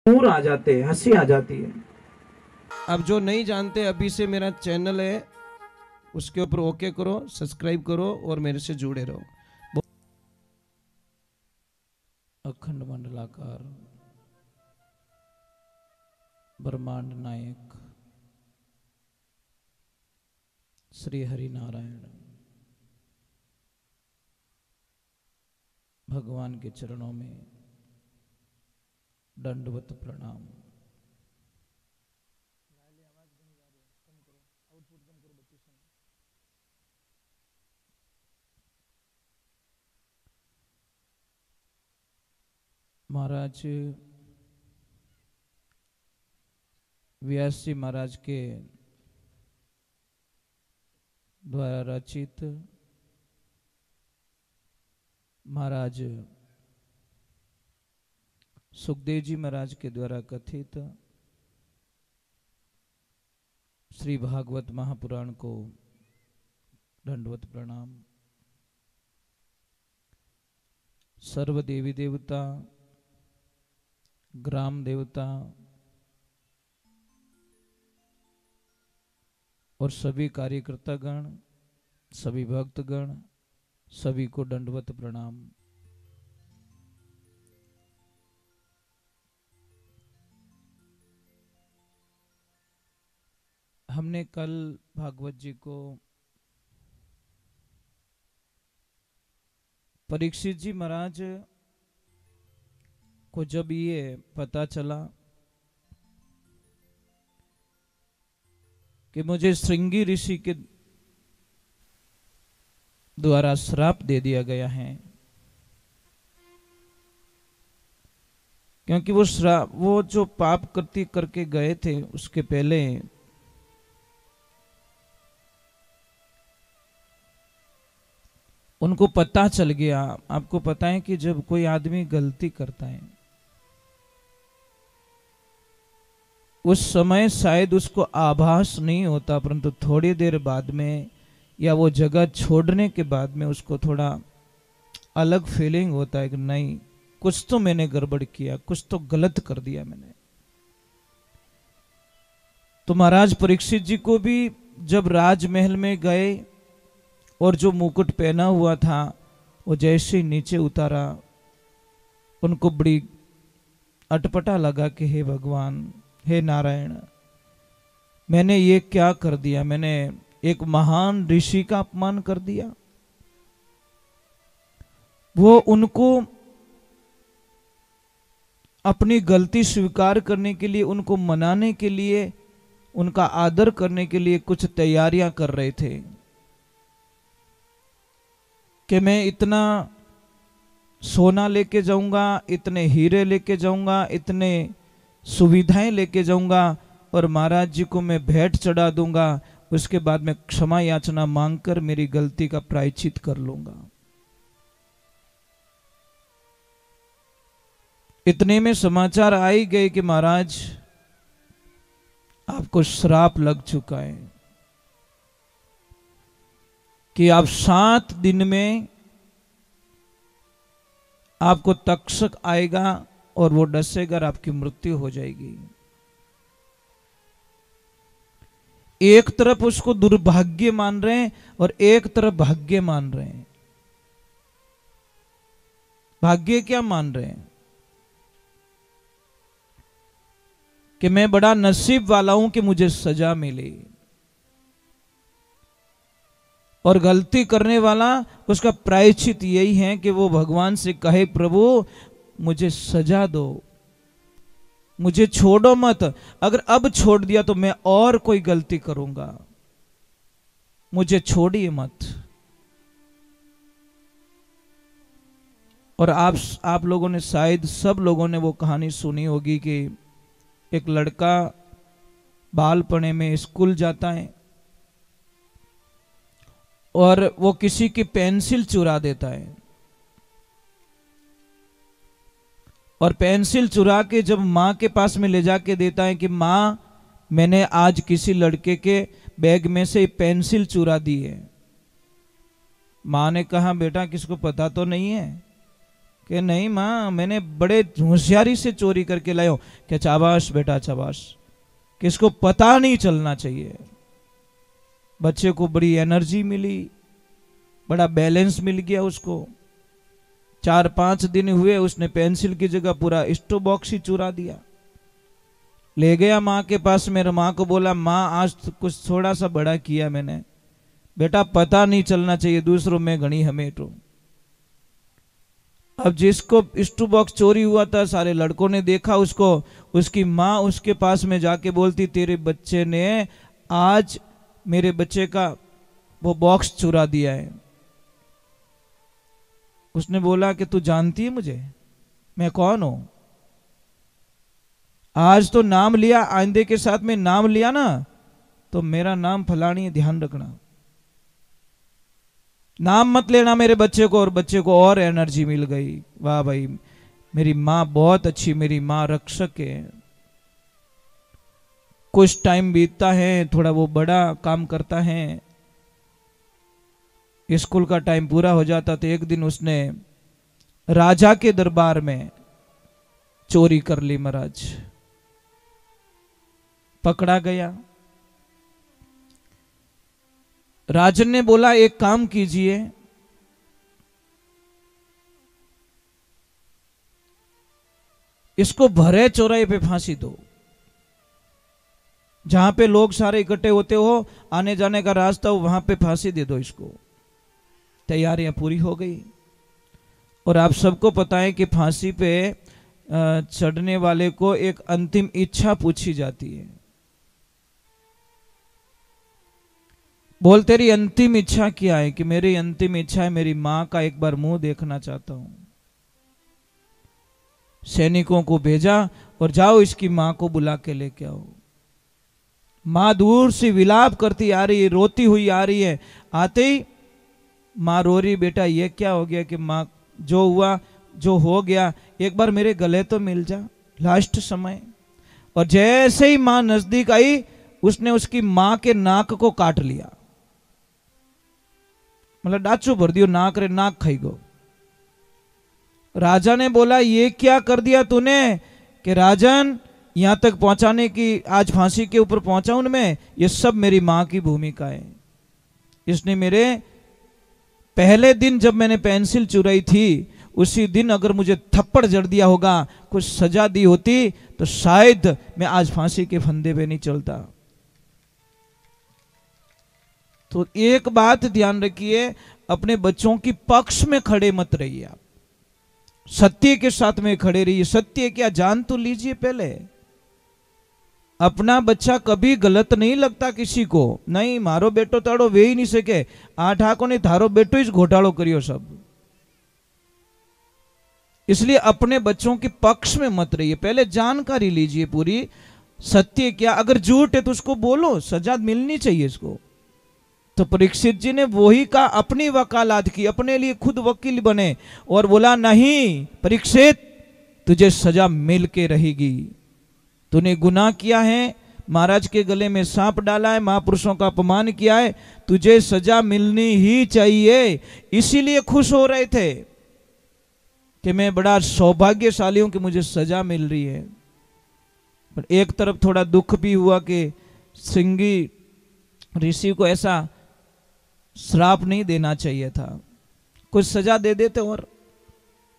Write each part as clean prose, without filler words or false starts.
नूर आ जाते हैं, हंसी आ जाती है। अब जो नहीं जानते, अभी से मेरा चैनल है, उसके ऊपर ओके करो, सब्सक्राइब करो और मेरे से जुड़े रहो। अखंड मंडलाकार ब्रह्मांड नायक श्री हरि नारायण भगवान के चरणों में दंडवत प्रणाम। महाराज व्यास जी महाराज के द्वारा रचित, महाराज सुखदेव जी महाराज के द्वारा कथित श्री भागवत महापुराण को दंडवत प्रणाम। सर्व देवी देवता, ग्राम देवता और सभी कार्यकर्ता गण, सभी भक्तगण, सभी को दंडवत प्रणाम। हमने कल भागवत जी को परीक्षित जी महाराज को जब ये पता चला कि मुझे श्रृंगी ऋषि के द्वारा श्राप दे दिया गया है, क्योंकि वो जो पाप करके गए थे उसके पहले उनको पता चल गया। आपको पता है कि जब कोई आदमी गलती करता है उस समय शायद उसको आभास नहीं होता, परंतु थोड़ी देर बाद में या वो जगह छोड़ने के बाद में उसको थोड़ा अलग फीलिंग होता है कि नहीं, कुछ तो मैंने गड़बड़ किया, कुछ तो गलत कर दिया मैंने। तो महाराज परीक्षित जी को भी जब राजमहल में गए और जो मुकुट पहना हुआ था वो जैसे ही नीचे उतारा, उनको बड़ी अटपटा लगा कि हे भगवान, हे नारायण, मैंने ये क्या कर दिया? मैंने एक महान ऋषि का अपमान कर दिया। वो उनको अपनी गलती स्वीकार करने के लिए, उनको मनाने के लिए, उनका आदर करने के लिए कुछ तैयारियां कर रहे थे कि मैं इतना सोना लेके जाऊंगा, इतने हीरे लेके जाऊंगा, इतने सुविधाएं लेके जाऊंगा और महाराज जी को मैं भेंट चढ़ा दूंगा, उसके बाद मैं क्षमा याचना मांगकर मेरी गलती का प्रायश्चित कर लूंगा। इतने में समाचार आ ही गए कि महाराज आपको श्राप लग चुका है कि आप 7 दिन में आपको तक्षक आएगा और वो डसेगा और आपकी मृत्यु हो जाएगी। एक तरफ उसको दुर्भाग्य मान रहे हैं और एक तरफ भाग्य मान रहे हैं। भाग्य क्या मान रहे हैं कि मैं बड़ा नसीब वाला हूं कि मुझे सजा मिली, और गलती करने वाला उसका प्रायश्चित यही है कि वो भगवान से कहे, प्रभु मुझे सजा दो, मुझे छोड़ो मत, अगर अब छोड़ दिया तो मैं और कोई गलती करूंगा, मुझे छोड़िए मत। और आप लोगों ने, शायद सब लोगों ने वो कहानी सुनी होगी कि एक लड़का बालपने में स्कूल जाता है और वो किसी की पेंसिल चुरा देता है, और पेंसिल चुरा के जब माँ के पास में ले जाके देता है कि माँ, मैंने आज किसी लड़के के बैग में से पेंसिल चुरा दी है। माँ ने कहा, बेटा किसको पता तो नहीं है? कि नहीं माँ, मैंने बड़े होशियारी से चोरी करके लाया। क्या शाबाश बेटा शाबाश, किसको पता नहीं चलना चाहिए। बच्चे को बड़ी एनर्जी मिली, बड़ा बैलेंस मिल गया उसको। 4-5 दिन हुए, उसने पेंसिल की जगह पूरा स्टो बॉक्स ही चुरा दिया। ले गया माँ के पास, मेरे माँ को बोला माँ आज तो कुछ थोड़ा सा बड़ा किया मैंने। बेटा पता नहीं चलना चाहिए दूसरों में घनी हमेटो। अब जिसको स्टो बॉक्स चोरी हुआ था, सारे लड़कों ने देखा उसको। उसकी माँ उसके पास में जाके बोलती तेरे बच्चे ने आज मेरे बच्चे का वो बॉक्स चुरा दिया है। उसने बोला कि तू जानती है मुझे, मैं कौन हूं? आज तो नाम लिया, आइंदे के साथ में नाम लिया ना तो मेरा नाम फलानी है, ध्यान रखना। नाम मत लेना मेरे बच्चे को। और बच्चे को और एनर्जी मिल गई। वाह भाई, मेरी माँ बहुत अच्छी, मेरी माँ रक्षक है। कुछ टाइम बीतता है, थोड़ा वो बड़ा काम करता है, स्कूल का टाइम पूरा हो जाता। तो एक दिन उसने राजा के दरबार में चोरी कर ली महाराज। पकड़ा गया। राजन ने बोला एक काम कीजिए, इसको भरे चौराहे पे फांसी दो, जहां पे लोग सारे इकट्ठे होते हो, आने जाने का रास्ता हो, वहां पे फांसी दे दो इसको। तैयारियां पूरी हो गई। और आप सबको पता है कि फांसी पे चढ़ने वाले को एक अंतिम इच्छा पूछी जाती है। बोल तेरी अंतिम इच्छा क्या है? कि मेरी अंतिम इच्छा है मेरी मां का एक बार मुंह देखना चाहता हूं। सैनिकों को भेजा और जाओ इसकी मां को बुला के लेके आओ। मां दूर से विलाप करती आ रही है, रोती हुई आ रही है। आते ही मां रो रही, बेटा ये क्या हो गया? कि मां जो हुआ जो हो गया, एक बार मेरे गले तो मिल जा, लास्ट समय। और जैसे ही मां नजदीक आई, उसने उसकी मां के नाक को काट लिया, मतलब डाचू भर दियो नाक रे, नाक खाई गो। राजा ने बोला ये क्या कर दिया तूने? कि राजन यहां तक पहुंचाने की, आज फांसी के ऊपर पहुंचाऊं मैं, ये सब मेरी मां की भूमिका है। इसने मेरे पहले दिन जब मैंने पेंसिल चुराई थी, उसी दिन अगर मुझे थप्पड़ जड़ दिया होगा, कुछ सजा दी होती, तो शायद मैं आज फांसी के फंदे पे नहीं चलता। तो एक बात ध्यान रखिए, अपने बच्चों की पक्ष में खड़े मत रहिए आप, सत्य के साथ में खड़े रहिए। सत्य क्या जान तो लीजिए पहले। अपना बच्चा कभी गलत नहीं लगता किसी को। नहीं, मारो बेटो ताड़ो वे ही नहीं सके, 8 आंखों ने थारो बेटो ही घोटालो करियो सब। इसलिए अपने बच्चों के पक्ष में मत रहिए, पहले जानकारी लीजिए पूरी। सत्य क्या, अगर झूठ है तो उसको बोलो, सजा मिलनी चाहिए इसको। तो परीक्षित जी ने वही कहा, अपनी वकालत की, अपने लिए खुद वकील बने और बोला नहीं परीक्षित, तुझे सजा मिल के रहेगी। तूने गुनाह किया है, महाराज के गले में सांप डाला है, महापुरुषों का अपमान किया है, तुझे सजा मिलनी ही चाहिए। इसीलिए खुश हो रहे थे कि मैं बड़ा सौभाग्यशाली हूं कि मुझे सजा मिल रही है। पर एक तरफ थोड़ा दुख भी हुआ कि सिंगी ऋषि को ऐसा श्राप नहीं देना चाहिए था, कुछ सजा दे देते। और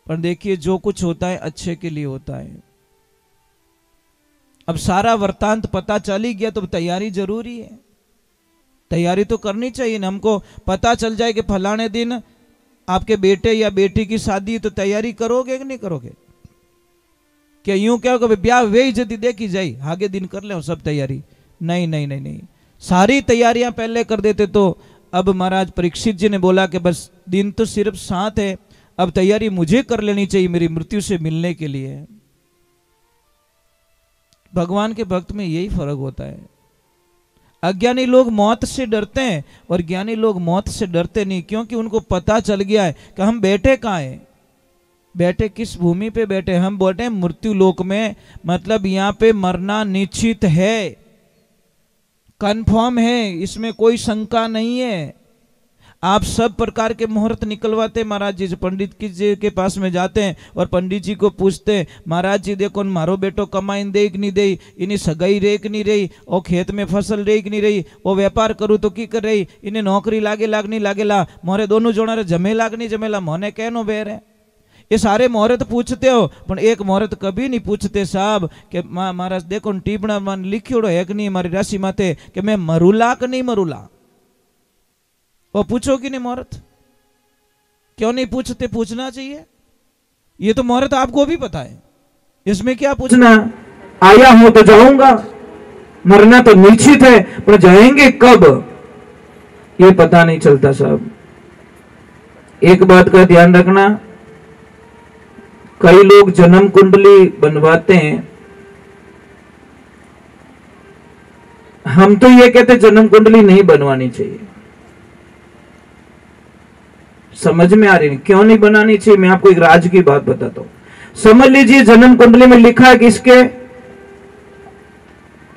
पर देखिए जो कुछ होता है अच्छे के लिए होता है। अब सारा वृत्तांत पता चल ही गया तो तैयारी जरूरी है, तैयारी तो करनी चाहिए ना। हमको पता चल जाए कि फलाने दिन आपके बेटे या बेटी की शादी है, तो तैयारी करोगे कि नहीं करोगे? क्या यूं क्या होगा ब्याह वे जदी देखी जाए, आगे दिन कर ले सब तैयारी? नहीं नहीं नहीं नहीं, सारी तैयारियां पहले कर देते। तो अब महाराज परीक्षित जी ने बोला कि बस दिन तो सिर्फ 7 है, अब तैयारी मुझे कर लेनी चाहिए मेरी मृत्यु से मिलने के लिए। भगवान के भक्त में यही फर्क होता है। अज्ञानी लोग मौत से डरते हैं और ज्ञानी लोग मौत से डरते नहीं, क्योंकि उनको पता चल गया है कि हम बैठे कहाँ हैं, बैठे किस भूमि पे बैठे। हम बैठे मृत्यु लोक में, मतलब यहां पे मरना निश्चित है, कंफर्म है, इसमें कोई शंका नहीं है। आप सब प्रकार के मुहूर्त निकलवाते महाराज जी। पंडित जी के पास में जाते हैं और पंडित जी को पूछते हैं, महाराज जी देखो मारो बेटो कमाईन दे कि नहीं दे, इन्हें सगाई रे कि नहीं रही, और खेत में फसल रे कि नहीं रही, वो व्यापार करूँ तो की कर रही, इन्हें नौकरी लागे लाग नहीं लागेला, मोरे दोनों जोड़ा जमे लाग नहीं जमेला, मोने कहनो बेर है। ये सारे मुहूर्त पूछते हो, पर एक मुहूर्त कभी नहीं पूछते साहब कि महाराज देखो टीपणा मन लिखियोड़ो है कि नहीं हमारी राशि माते कि मैं मरूला कि नहीं मरूला। वो पूछो कि नहीं मुहूर्त? क्यों नहीं पूछते? पूछना चाहिए। ये तो मुहूर्त आपको भी पता है, इसमें क्या पूछना? आया हूं तो जाऊंगा, मरना तो निश्चित है, पर जाएंगे कब ये पता नहीं चलता साहब। एक बात का ध्यान रखना, कई लोग जन्म कुंडली बनवाते हैं, हम तो ये कहते जन्म कुंडली नहीं बनवानी चाहिए। समझ में आ रही नहीं क्यों नहीं बनानी चाहिए? मैं आपको एक राज की बात बताता हूं। समझ लीजिए जन्म कुंडली में लिखा है कि इसके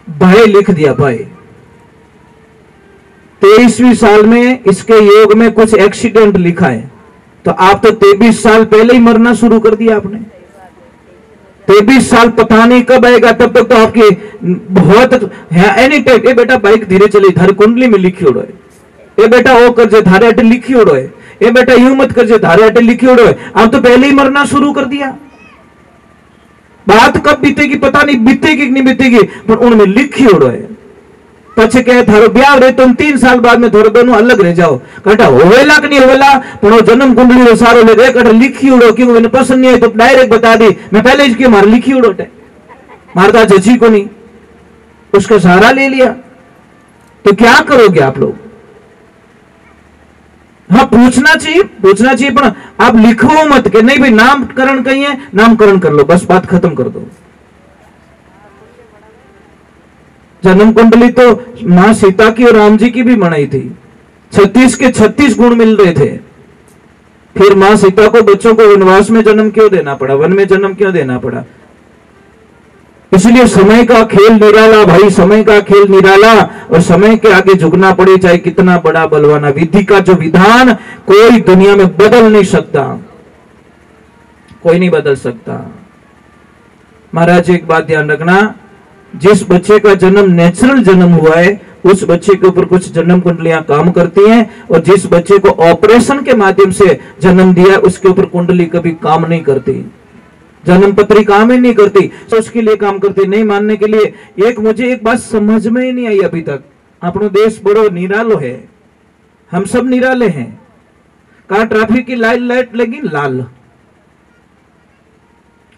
भाई लिख दिया, भाई 23वीं साल में इसके योग में कुछ एक्सीडेंट लिखा है, तो आप तो 23 साल पहले ही मरना शुरू कर दिया आपने। 23 साल पता नहीं कब आएगा, तब तक तो आपकी बहुत है एनी टाइम। ए बेटा बाइक धीरे चली, थारी कुंडली में लिखी उड़ो है। ए बेटा वो कर जे थारे अटे लिखी उड़ो है। ए बेटा यूं मत कर जे थारे अटे लिखी उड़ो है। आप तो पहले ही मरना शुरू कर दिया। बात कब बीतेगी पता नहीं, बीतेगी कि नहीं बीतेगी, पर उनमें लिखी उड़ो है। पछे कहे थारो ब्याह रहे तुम 3 साल बाद में थोड़े दोनों अलग रह जाओ, कटा होवेला कि नहीं होवेला, पर वो जन्म कुंडली रो सारो ले रे कटा लिखी उड़ो, क्योंकि मैंने पसंद नहीं आई तो डायरेक्ट बता दी, मैं पहले इसकी मार लिखी उड़ो टे मारता जजी को नहीं, उसका सहारा ले लिया। तो क्या करोगे आप लोग? हाँ पूछना चाहिए पर आप लिखो मत कि नहीं भाई नामकरण कहीं है, नामकरण कर लो, बस बात खत्म कर दो। जन्म कुंडली तो मां सीता की और राम जी की भी बनाई थी, 36 के 36 गुण मिल रहे थे। फिर मां सीता को बच्चों को वनवास में जन्म क्यों देना पड़ा, वन में जन्म क्यों देना पड़ा? इसलिए समय का खेल निराला भाई, समय का खेल निराला, और समय के आगे झुकना पड़े चाहे कितना बड़ा बलवाना। विधि का जो विधान कोई दुनिया में बदल नहीं सकता, कोई नहीं बदल सकता। महाराज एक बात ध्यान रखना, जिस बच्चे का जन्म नेचुरल जन्म हुआ है उस बच्चे के ऊपर कुछ जन्म कुंडलियां काम करती हैं, और जिस बच्चे को ऑपरेशन के माध्यम से जन्म दिया उसके ऊपर कुंडली कभी काम नहीं करती, जन्म पत्री काम ही नहीं करती। तो उसके लिए काम करती नहीं मानने के लिए। मुझे एक बात समझ में ही नहीं आई अभी तक, अपनो देश बड़ो निरालो है, हम सब निराले हैं। कहा ट्रैफिक की लाइट लगी लाल,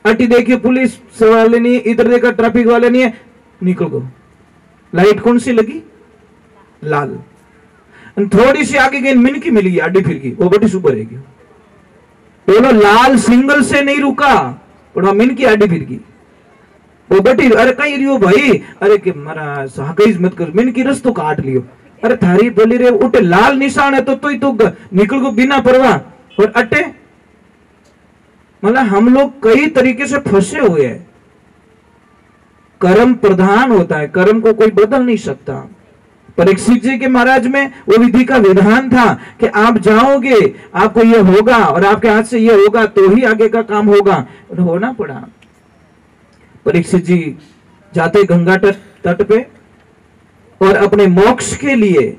अटी देखिए पुलिस वाले नहीं, इधर देखा ट्रैफिक वाले नहीं है, निकल गो। लाइट कौन सी लगी? लाल। थोड़ी सी आगे गई मिनकी मिल गई, आडी फिर गई, वो बड़ी सुपर है। बोलो लाल सिंगल से नहीं रुका, पर मिनकी आडी फिर गई, वो बटी। अरे कहीं रियो भाई, अरे कि मरा साकईज मत कर, मिनकी रस्तो काट लियो। अरे थारी बोली रे उठे लाल निशान है तो निकल गो बिना परवाह, और अटे मतलब हम लोग कई तरीके से फंसे हुए हैं। कर्म प्रधान होता है, कर्म को कोई बदल नहीं सकता। परीक्षित जी के महाराज में वो विधि का विधान था कि आप जाओगे, आपको ये होगा, और आपके हाथ से ये होगा तो ही आगे का काम होगा, और होना पड़ा। परीक्षित जी जाते गंगा तट पे और अपने मोक्ष के लिए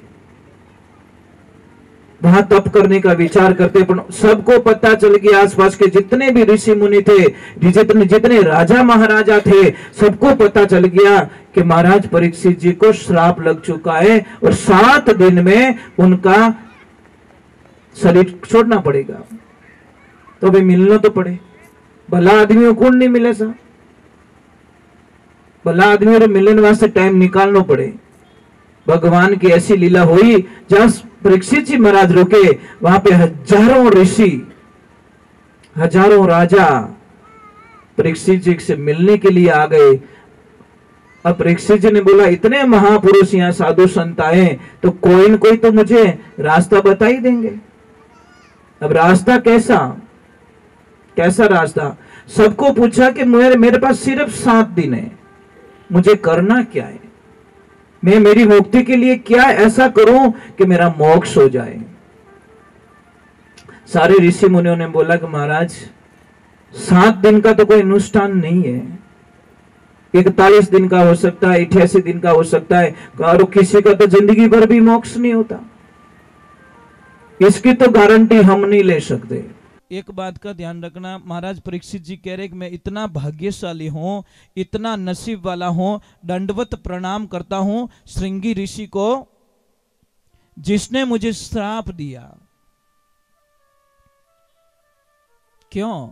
वहां तप करने का विचार करते, पर सबको पता चल गया, आसपास के जितने भी ऋषि मुनि थे, जितने राजा महाराजा थे, सबको पता चल गया कि महाराज परीक्षित जी को श्राप लग चुका है और 7 दिन में उनका शरीर छोड़ना पड़ेगा। तो भाई मिलना तो पड़े, भला आदमी को कौन नहीं मिले सा, भला आदमी को मिलने वास्ते टाइम निकालना पड़े। भगवान की ऐसी लीला हुई, जहां परीक्षित जी महाराज रुके वहां पे हजारों ऋषि, हजारों राजा परीक्षित जी से मिलने के लिए आ गए। अब परीक्षित जी ने बोला इतने महापुरुष यहाँ साधु संत आए तो कोई न कोई तो मुझे रास्ता बता ही देंगे। अब रास्ता कैसा रास्ता? सबको पूछा कि मेरे पास सिर्फ 7 दिन है, मुझे करना क्या है, मैं मेरी मुक्ति के लिए क्या ऐसा करूं कि मेरा मोक्ष हो जाए। सारे ऋषि मुनियों ने बोला कि महाराज 7 दिन का तो कोई अनुष्ठान नहीं है, 41 दिन का हो सकता है, 88 दिन का हो सकता है, और किसी का तो जिंदगी भर भी मोक्ष नहीं होता, इसकी तो गारंटी हम नहीं ले सकते। एक बात का ध्यान रखना, महाराज परीक्षित जी कह रहे कि मैं इतना भाग्यशाली हूं, इतना नसीब वाला हूं, दंडवत प्रणाम करता हूं श्रृंगी ऋषि को जिसने मुझे श्राप दिया। क्यों?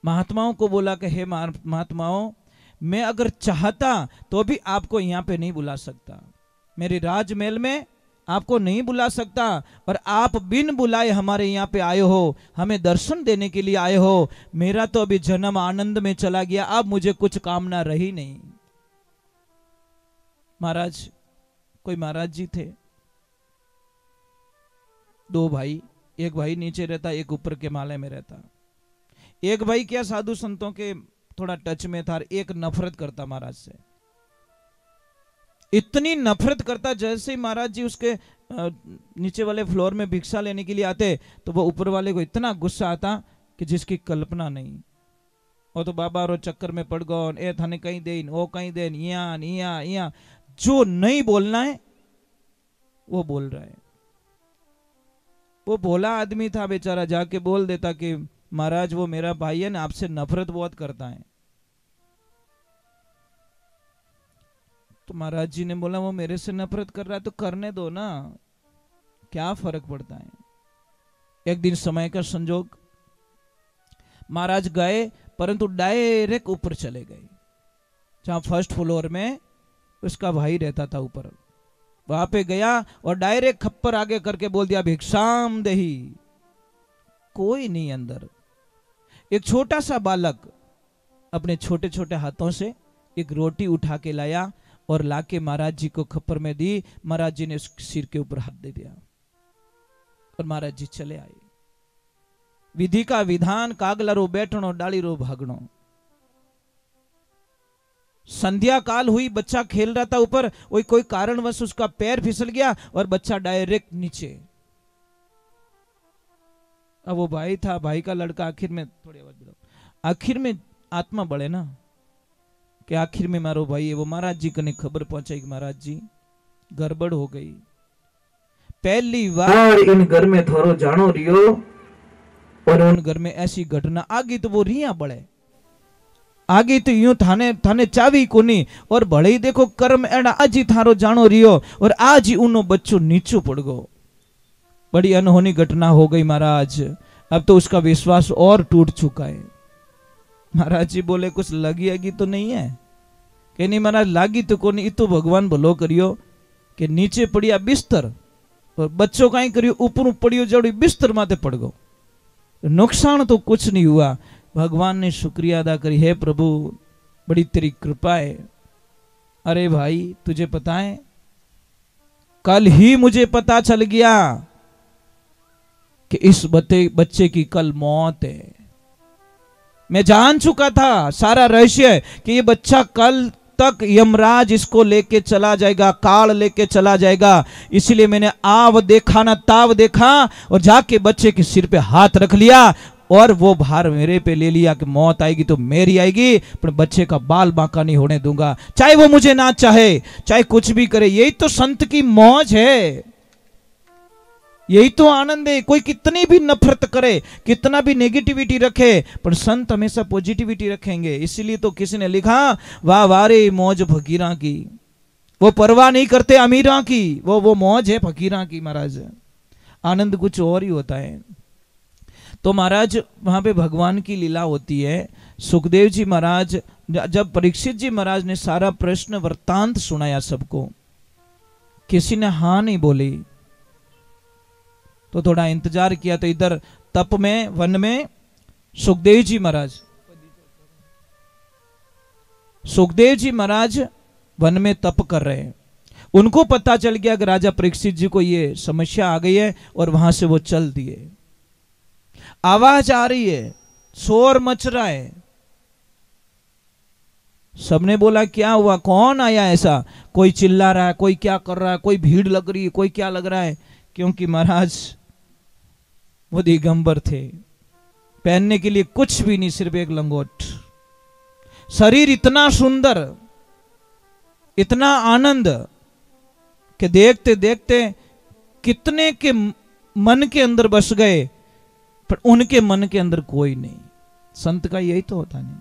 महात्माओं को बोला कि हे महात्माओं, मैं अगर चाहता तो भी आपको यहां पे नहीं बुला सकता, मेरे राजमहल में आपको नहीं बुला सकता, और आप बिन बुलाए हमारे यहाँ पे आए हो, हमें दर्शन देने के लिए आए हो। मेरा तो अभी जन्म आनंद में चला गया, अब मुझे कुछ कामना रही नहीं। महाराज, कोई महाराज जी थे, 2 भाई, एक भाई नीचे रहता, एक ऊपर के माले में रहता। एक भाई क्या साधु संतों के थोड़ा टच में था, एक नफरत करता महाराज से, इतनी नफरत करता, जैसे ही महाराज जी उसके नीचे वाले फ्लोर में भिक्षा लेने के लिए आते तो वो ऊपर वाले को इतना गुस्सा आता कि जिसकी कल्पना नहीं। वो तो बाबा रो चक्कर में पड़ गो, ए थाने कहीं देन, वो कहीं देन, यहाँ जो नहीं बोलना है वो बोल रहा है। वो भोला आदमी था बेचारा, जाके बोल देता कि महाराज वो मेरा भाई है ना, आपसे नफरत बहुत करता है। तो महाराज जी ने बोला वो मेरे से नफरत कर रहा है तो करने दो ना, क्या फर्क पड़ता है। एक दिन समय का संजोग, महाराज गए परंतु डायरेक्ट ऊपर चले गए, जहां फर्स्ट फ्लोर में उसका भाई रहता था ऊपर, वहां पे गया और डायरेक्ट खप्पर आगे करके बोल दिया भिक्षाम देही। कोई नहीं अंदर। एक छोटा सा बालक अपने छोटे छोटे हाथों से एक रोटी उठा के लाया और लाके महाराज जी को खप्पर में दी। महाराज जी ने उसके सिर के ऊपर हाथ दे दिया और महाराज जी चले आए। विधि का विधान, कागला रो बैठनो, डाली रो भागनो। संध्या काल हुई, बच्चा खेल रहा था ऊपर, कोई कारणवश उसका पैर फिसल गया और बच्चा डायरेक्ट नीचे। अब वो भाई था, भाई का लड़का, आखिर में थोड़ी आवाज बढ़ाओ, आखिर में आत्मा बढ़े ना कि आखिर में मारो भाई है, वो महाराज जी कने खबर पहुंचाई कि महाराज जी गड़बड़ हो गई। पहली बार इन घर में थोरो जानो रियो, और उन घर में ऐसी घटना आगे तो वो रिया बढ़े, आगे तो यूं थाने चावी कोनी, और भले ही देखो कर्म एड़ा आज ही थारो जानो रियो और आज ही उनो बच्चों नीचो पड़ गो। बड़ी अनहोनी घटना हो गई महाराज। अब तो उसका विश्वास और टूट चुका है। महाराज जी बोले कुछ लगी तो नहीं है? कि नहीं महाराज, लागी तो कोनी, इतो भगवान भलो करियो कि नीचे पड़िया बिस्तर और बच्चों का ही करियो ऊपर पड़ियो जड़ी बिस्तर माथे पड़ गो, नुकसान तो कुछ नहीं हुआ। भगवान ने शुक्रिया अदा करी, हे प्रभु बड़ी तेरी कृपा है। अरे भाई तुझे पता है, कल ही मुझे पता चल गया कि इस बच्चे की कल मौत है। मैं जान चुका था सारा रहस्य कि ये बच्चा कल तक यमराज इसको लेके चला जाएगा, काल लेके चला जाएगा। इसलिए मैंने आव देखा ना ताव देखा और जाके बच्चे के सिर पे हाथ रख लिया और वो भार मेरे पे ले लिया कि मौत आएगी तो मेरी आएगी, पर बच्चे का बाल बांका नहीं होने दूंगा, चाहे वो मुझे ना चाहे, चाहे कुछ भी करे। यही तो संत की मौज है, यही तो आनंद है। कोई कितनी भी नफरत करे, कितना भी नेगेटिविटी रखे, पर संत हमेशा पॉजिटिविटी रखेंगे। इसीलिए तो किसी ने लिखा, वाह वारे मौज फकीरा की, वो परवाह नहीं करते अमीरा की, वो मौज है फकीरा की। महाराज आनंद कुछ और ही होता है। तो महाराज वहां पे भगवान की लीला होती है। सुखदेव जी महाराज, जब परीक्षित जी महाराज ने सारा प्रश्न वृत्तांत सुनाया सबको, किसी ने हाँ नहीं बोली, तो थोड़ा इंतजार किया। तो इधर तप में, वन में सुखदेव जी महाराज वन में तप कर रहे हैं। उनको पता चल गया कि राजा परीक्षित जी को ये समस्या आ गई है और वहां से वो चल दिए। आवाज आ रही है, शोर मच रहा है। सबने बोला क्या हुआ, कौन आया ऐसा? कोई चिल्ला रहा है, कोई क्या कर रहा है, कोई भीड़ लग रही है, कोई क्या लग रहा है। क्योंकि महाराज वो दिगंबर थे, पहनने के लिए कुछ भी नहीं, सिर्फ एक लंगोट। शरीर इतना सुंदर, इतना आनंद कि देखते देखते कितने के मन के अंदर बस गए, पर उनके मन के अंदर कोई नहीं। संत का यही तो होता नहीं।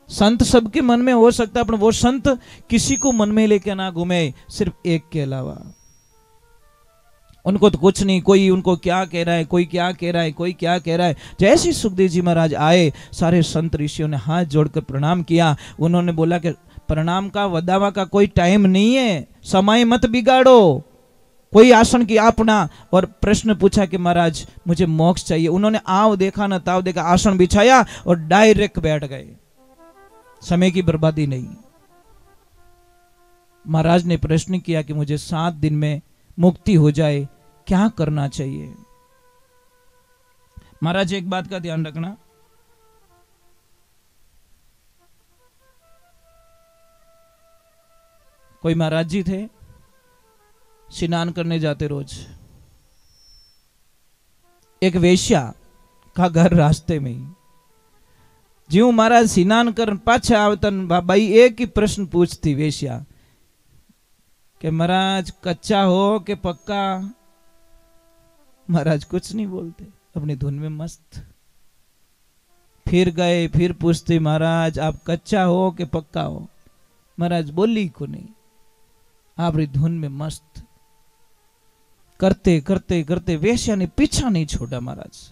संत सबके मन में हो सकता है, पर वो संत किसी को मन में लेके ना घूमे, सिर्फ एक के अलावा। उनको तो कुछ नहीं, कोई उनको क्या कह रहा है, कोई क्या कह रहा है, कोई क्या कह रहा है। जैसे ही सुखदेव जी महाराज आए, सारे संत ऋषियों ने हाथ जोड़कर प्रणाम किया। उन्होंने बोला कि प्रणाम का वदावा का कोई टाइम नहीं है, समय मत बिगाड़ो, कोई आसन की अपना। और प्रश्न पूछा कि महाराज मुझे मोक्ष चाहिए। उन्होंने आव देखा न ताव देखा, आसन बिछाया और डायरेक्ट बैठ गए, समय की बर्बादी नहीं। महाराज ने प्रश्न किया कि मुझे 7 दिन में मुक्ति हो जाए, क्या करना चाहिए। महाराज एक बात का ध्यान रखना, कोई महाराज जी थे, स्नान करने जाते रोज। एक वेश्या का घर रास्ते में ही। ज्यों महाराज स्नान कर पाछा आवतन बाई एक ही प्रश्न पूछती वेश्या कि महाराज कच्चा हो कि पक्का। महाराज कुछ नहीं बोलते, अपनी धुन में मस्त। फिर गए, फिर पूछते महाराज आप कच्चा हो कि पक्का हो। महाराज बोली को नहीं, आप धुन में मस्त। करते करते करते वेश्या ने पीछा नहीं छोड़ा। महाराज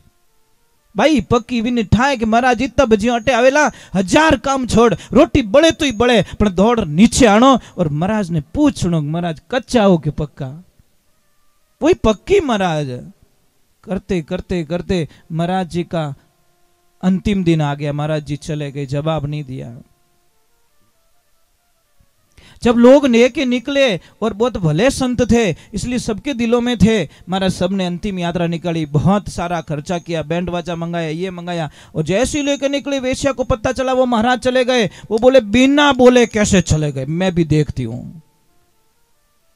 भाई पक्की भी नहीं ठाए कि महाराज इतना बजे अटे आवेला, 1000 काम छोड़, रोटी बड़े तो ही बड़े, पर दौड़ नीचे आनो। और महाराज ने पूछनो महाराज कच्चा हो कि पक्का। वही पक्की। महाराज करते करते करते महाराज जी का अंतिम दिन आ गया, महाराज जी चले गए, जवाब नहीं दिया। जब लोग लेके निकले, और बहुत भले संत थे इसलिए सबके दिलों में थे, महाराज सबने अंतिम यात्रा निकाली, बहुत सारा खर्चा किया, बैंड बाजा मंगाया, ये मंगाया। और जैसे ही लेके निकले, वेश्या को पता चला वो महाराज चले गए। वो बोले बिना बोले कैसे चले गए, मैं भी देखती हूं।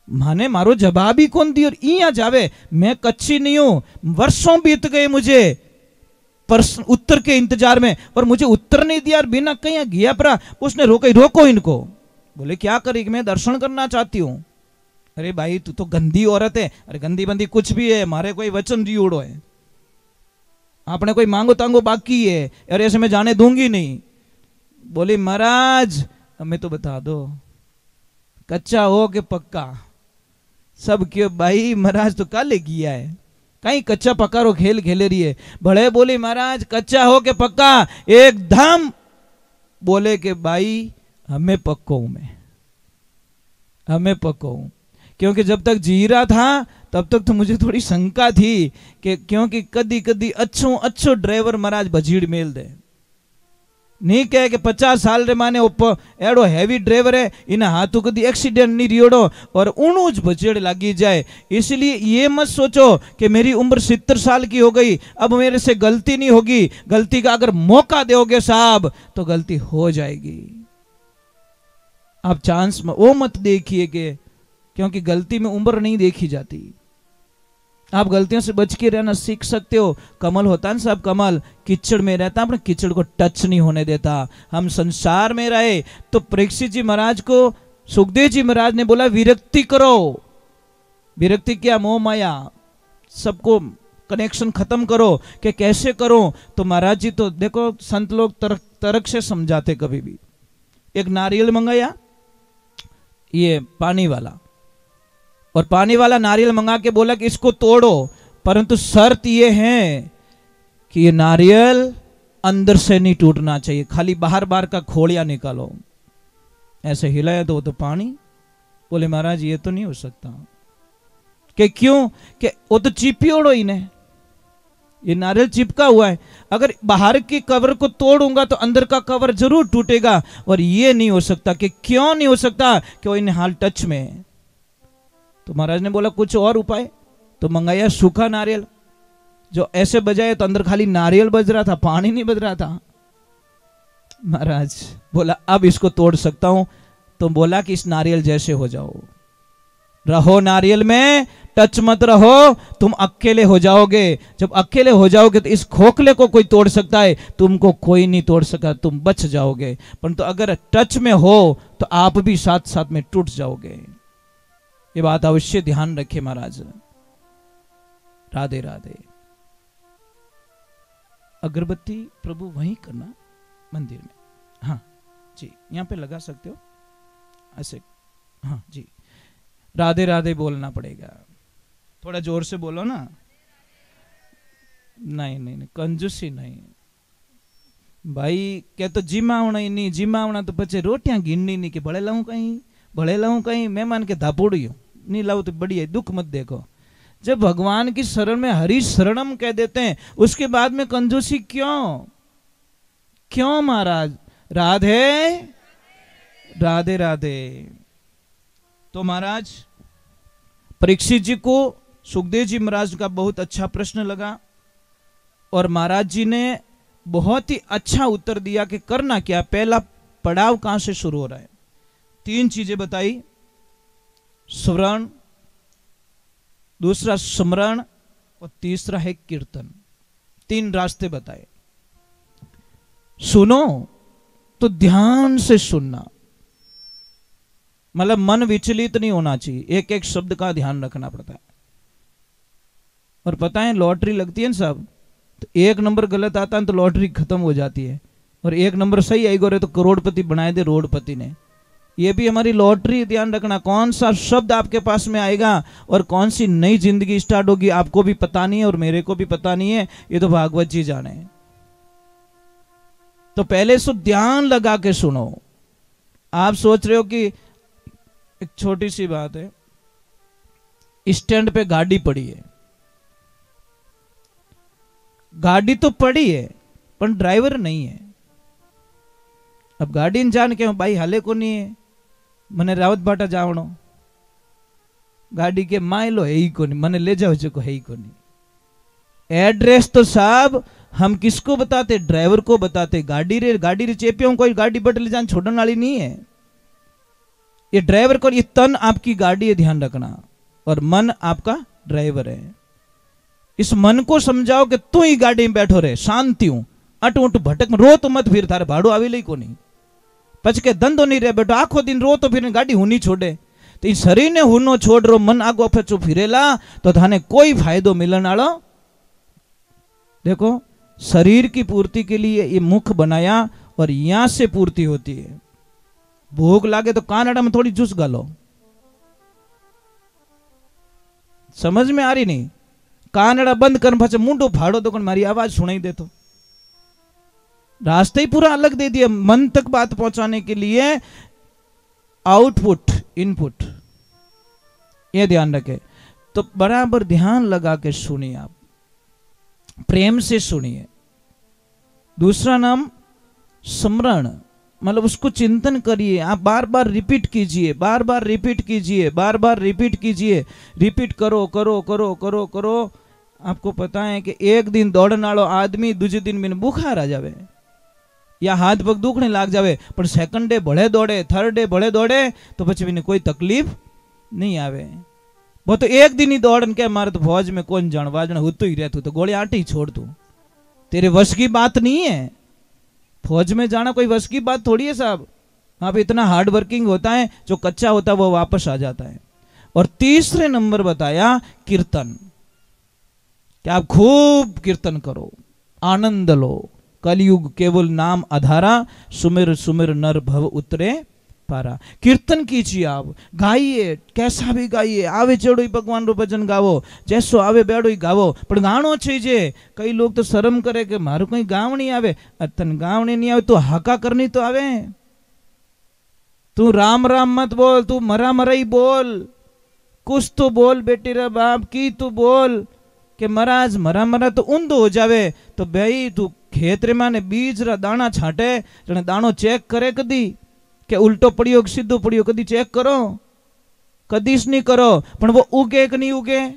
माने मारो जवाब ही कौन दी, और इया जावे। मैं कच्ची नहीं हूं, वर्षों बीत गए मुझे उत्तर के इंतजार में, और मुझे उत्तर नहीं दिया, और बिना कहीं गया परा। उसने रोको इनको। बोले क्या करेगी, मैं दर्शन करना चाहती हूं। अरे भाई तू तो गंदी औरत है। अरे गंदी बंदी कुछ भी है, मारे कोई वचन दी उड़ो है, आपने कोई मांगो तांगो बाकी है, अरे ऐसे मैं जाने दूंगी नहीं। बोली महाराज हमें तो बता दो कच्चा हो कि पक्का। सब क्यों भाई, महाराज तो काले किया है, कहीं कच्चा पक्का रो खेल खेले रही है। बड़े बोली महाराज कच्चा हो कि पक्का, एकदम बोले कि भाई हमें पक्को हूं, मैं हमें पक्को हूं। क्योंकि जब तक जी रहा था तब तक तो मुझे थोड़ी शंका थी कि क्योंकि कदी कदी अच्छो ड्राइवर महाराज भजीड़ मेल दे, नहीं कहे कि 50 साल रे माने एड़ो हैवी ड्राइवर है, इन्हें हाथों कदी एक्सीडेंट नहीं रियोड़ो और उणूज भजेड़ लगी जाए। इसलिए ये मत सोचो कि मेरी उम्र 70 साल की हो गई, अब मेरे से गलती नहीं होगी। गलती का अगर मौका दोगे साहब तो गलती हो जाएगी। आप चांस वो मत देखिए कि, क्योंकि गलती में उम्र नहीं देखी जाती। आप गलतियों से बच के रहना सीख सकते हो। कमल होता है ना साहब, कमल कीचड़ में रहता, अपने कीचड़ को टच नहीं होने देता। हम संसार में रहे तो परीक्षित जी महाराज को सुखदेव जी महाराज ने बोला विरक्ति करो। विरक्ति क्या, मोह माया, सबको कनेक्शन खत्म करो। कि कैसे करो, तो महाराज जी तो देखो संत लोग तर्क से समझाते। कभी भी एक नारियल मंगाया, ये पानी वाला, और पानी वाला नारियल मंगा के बोला कि इसको तोड़ो, परंतु शर्त ये है कि ये नारियल अंदर से नहीं टूटना चाहिए, खाली बाहर बाहर का खोलिया निकालो। ऐसे हिलाया तो वो तो पानी। बोले महाराज ये तो नहीं हो सकता। कि क्यों, कि वो तो चिपियोड़ो ही ने, ये नारियल चिपका हुआ है, अगर बाहर की कवर को तोड़ूंगा तो अंदर का कवर जरूर टूटेगा, और ये नहीं हो सकता। कि क्यों नहीं हो सकता, कि वो इन हाल टच में है। तो महाराज ने बोला कुछ और उपाय, तो मंगाया सूखा नारियल, जो ऐसे बजाए तो अंदर खाली नारियल बज रहा था, पानी नहीं बज रहा था। महाराज बोला अब इसको तोड़ सकता हूं, तो बोला कि इस नारियल जैसे हो जाओ। रहो नारियल में, टच मत रहो, तुम अकेले हो जाओगे। जब अकेले हो जाओगे तो इस खोखले को कोई तोड़ सकता है, तुमको कोई नहीं तोड़ सका, तुम बच जाओगे। परंतु तो अगर टच में हो तो आप भी साथ साथ में टूट जाओगे। ये बात अवश्य ध्यान रखे महाराज। राधे राधे। अगरबत्ती प्रभु वहीं करना मंदिर में। हाँ जी, यहाँ पे लगा सकते हो ऐसे। हाँ जी, राधे राधे बोलना पड़ेगा, थोड़ा जोर से बोलो ना। नहीं नहीं नहीं, कंजूसी नहीं भाई। क्या तो जिमावना ही नहीं, जिमावना तो पचे रोटियां गिननी नहीं कि भले लाऊं कहीं मेहमान के धापुड़ी नहीं लाऊं तो बढ़िया, दुख मत देखो। जब भगवान की शरण में हरि शरणम कह देते हैं, उसके बाद में कंजूसी क्यों महाराज। राधे राधे राधे। तो महाराज परीक्षित जी को सुखदेव जी महाराज का बहुत अच्छा प्रश्न लगा और महाराज जी ने बहुत ही अच्छा उत्तर दिया कि करना क्या। पहला पड़ाव कहां से शुरू हो रहा है, 3 चीजें बताई, स्मरण, दूसरा स्मरण और तीसरा है कीर्तन। 3 रास्ते बताए। सुनो तो ध्यान से सुनना, मतलब मन विचलित नहीं होना चाहिए, एक एक शब्द का ध्यान रखना पड़ता है। और पता है लॉटरी लगती है ना साहब, तो 1 नंबर गलत आता है तो लॉटरी खत्म हो जाती है, और 1 नंबर सही आई गोरे तो करोड़पति बनाए दे रोडपति ने। ये भी हमारी लॉटरी, ध्यान रखना। कौन सा शब्द आपके पास में आएगा और कौन सी नई जिंदगी स्टार्ट होगी आपको भी पता नहीं है और मेरे को भी पता नहीं है, ये तो भागवत जी जाने। तो पहले सो ध्यान लगा के सुनो। आप सोच रहे हो कि एक छोटी सी बात है, स्टैंड पे गाड़ी पड़ी है, गाड़ी तो पड़ी है पर ड्राइवर नहीं है। अब गाड़ी जान के भाई हाले को नहीं है, मने रावत भाटा जावणो, गाड़ी के माइलो है ही को नहीं, मने ले जाओ जो है ही को नहीं। एड्रेस तो साहब हम किसको बताते, ड्राइवर को बताते। गाड़ी रे चेपियों कोई गाड़ी बट ले जान छोड़ने वाली नहीं है, ये ड्राइवर को। ये तन आपकी गाड़ी है, ध्यान रखना, और मन आपका ड्राइवर है। इस मन को समझाओ कि तू ही गाड़ी में बैठो रहे, शांति हूं, अट उठ भटक रो तो मत, फिर थारे भाड़ो आवी लई को नहीं, पच के धंधो नहीं रहे बैठो, आखो दिन रो तो फिर गाड़ी हुनी छोड़े। तो इस शरीर ने हुनो छोड़ रो, मन आगो पचो फिरेला तो थाने कोई फायदो मिलन वालो। देखो शरीर की पूर्ति के लिए ये मुख बनाया और यहां से पूर्ति होती है। भूख लागे तो कानड़ा में थोड़ी जूस गालो, समझ में आ रही नहीं। कानड़ा बंद कर पाछे मुंडो फाड़ो तो मारी आवाज सुनाई दे। तो रास्ते ही पूरा अलग दे दिया मन तक बात पहुंचाने के लिए। आउटपुट इनपुट, ये ध्यान रखे। तो बराबर ध्यान लगा के सुनिए, आप प्रेम से सुनिए। दूसरा नाम स्मरण, मतलब उसको चिंतन करिए, आप बार बार रिपीट कीजिए, बार बार रिपीट कीजिए, बार बार रिपीट कीजिए। रिपीट करो करो करो करो करो। आपको पता है कि एक दिन दौड़ने वालों आदमी दूसरे दिन में बुखार आ जावे या हाथ पग दुखने लाग जावे, पर सेकंड डे भले दौड़े, थर्ड डे भले दौड़े तो પછી भी कोई तकलीफ नहीं आवे। वो तो एक दिन ही दौड़ के मारे तो फौज में कौन जान वाजन होतो ही रहतू, तो गोली आटी छोड़ तू, तेरे वश की बात नहीं है। फौज में जाना कोई वश की बात थोड़ी है साहब। वहां पे इतना हार्ड वर्किंग होता है, जो कच्चा होता है वो वापस आ जाता है। और तीसरे नंबर बताया कीर्तन, कि आप खूब कीर्तन करो, आनंद लो। कलयुग केवल नाम आधारा, सुमिर सुमिर नर भव उतरे पारा। कीर्तन कीजिए, आप गाइए, कैसा भी गाइए, आवे चेड़ो ही भगवान रो भजन गावो, जैसो आवे बेड़ो ही गावो, पर गाणो चाहिए। कई लोग तो शर्म करे कि मारू कोई गावनी आवे, तन गावनी नहीं आवे तो हाका करनी तो आवे। तू राम राम मत बोल, तू मरा मरा ही बोल, कुछ तो बोल बेटी रे बाप की, तू बोल कि महाराज मरा मरा तो ऊंधो हो जावे। तो भाई तू खेत रे माने बीज रा दाना छाटे, जने दानो चेक करे कदी के उल्टो पड़ियो कि सीधो पड़ियो, कदी चेक करो, कदीश नहीं करो। पण वो उगे कि नहीं उगे,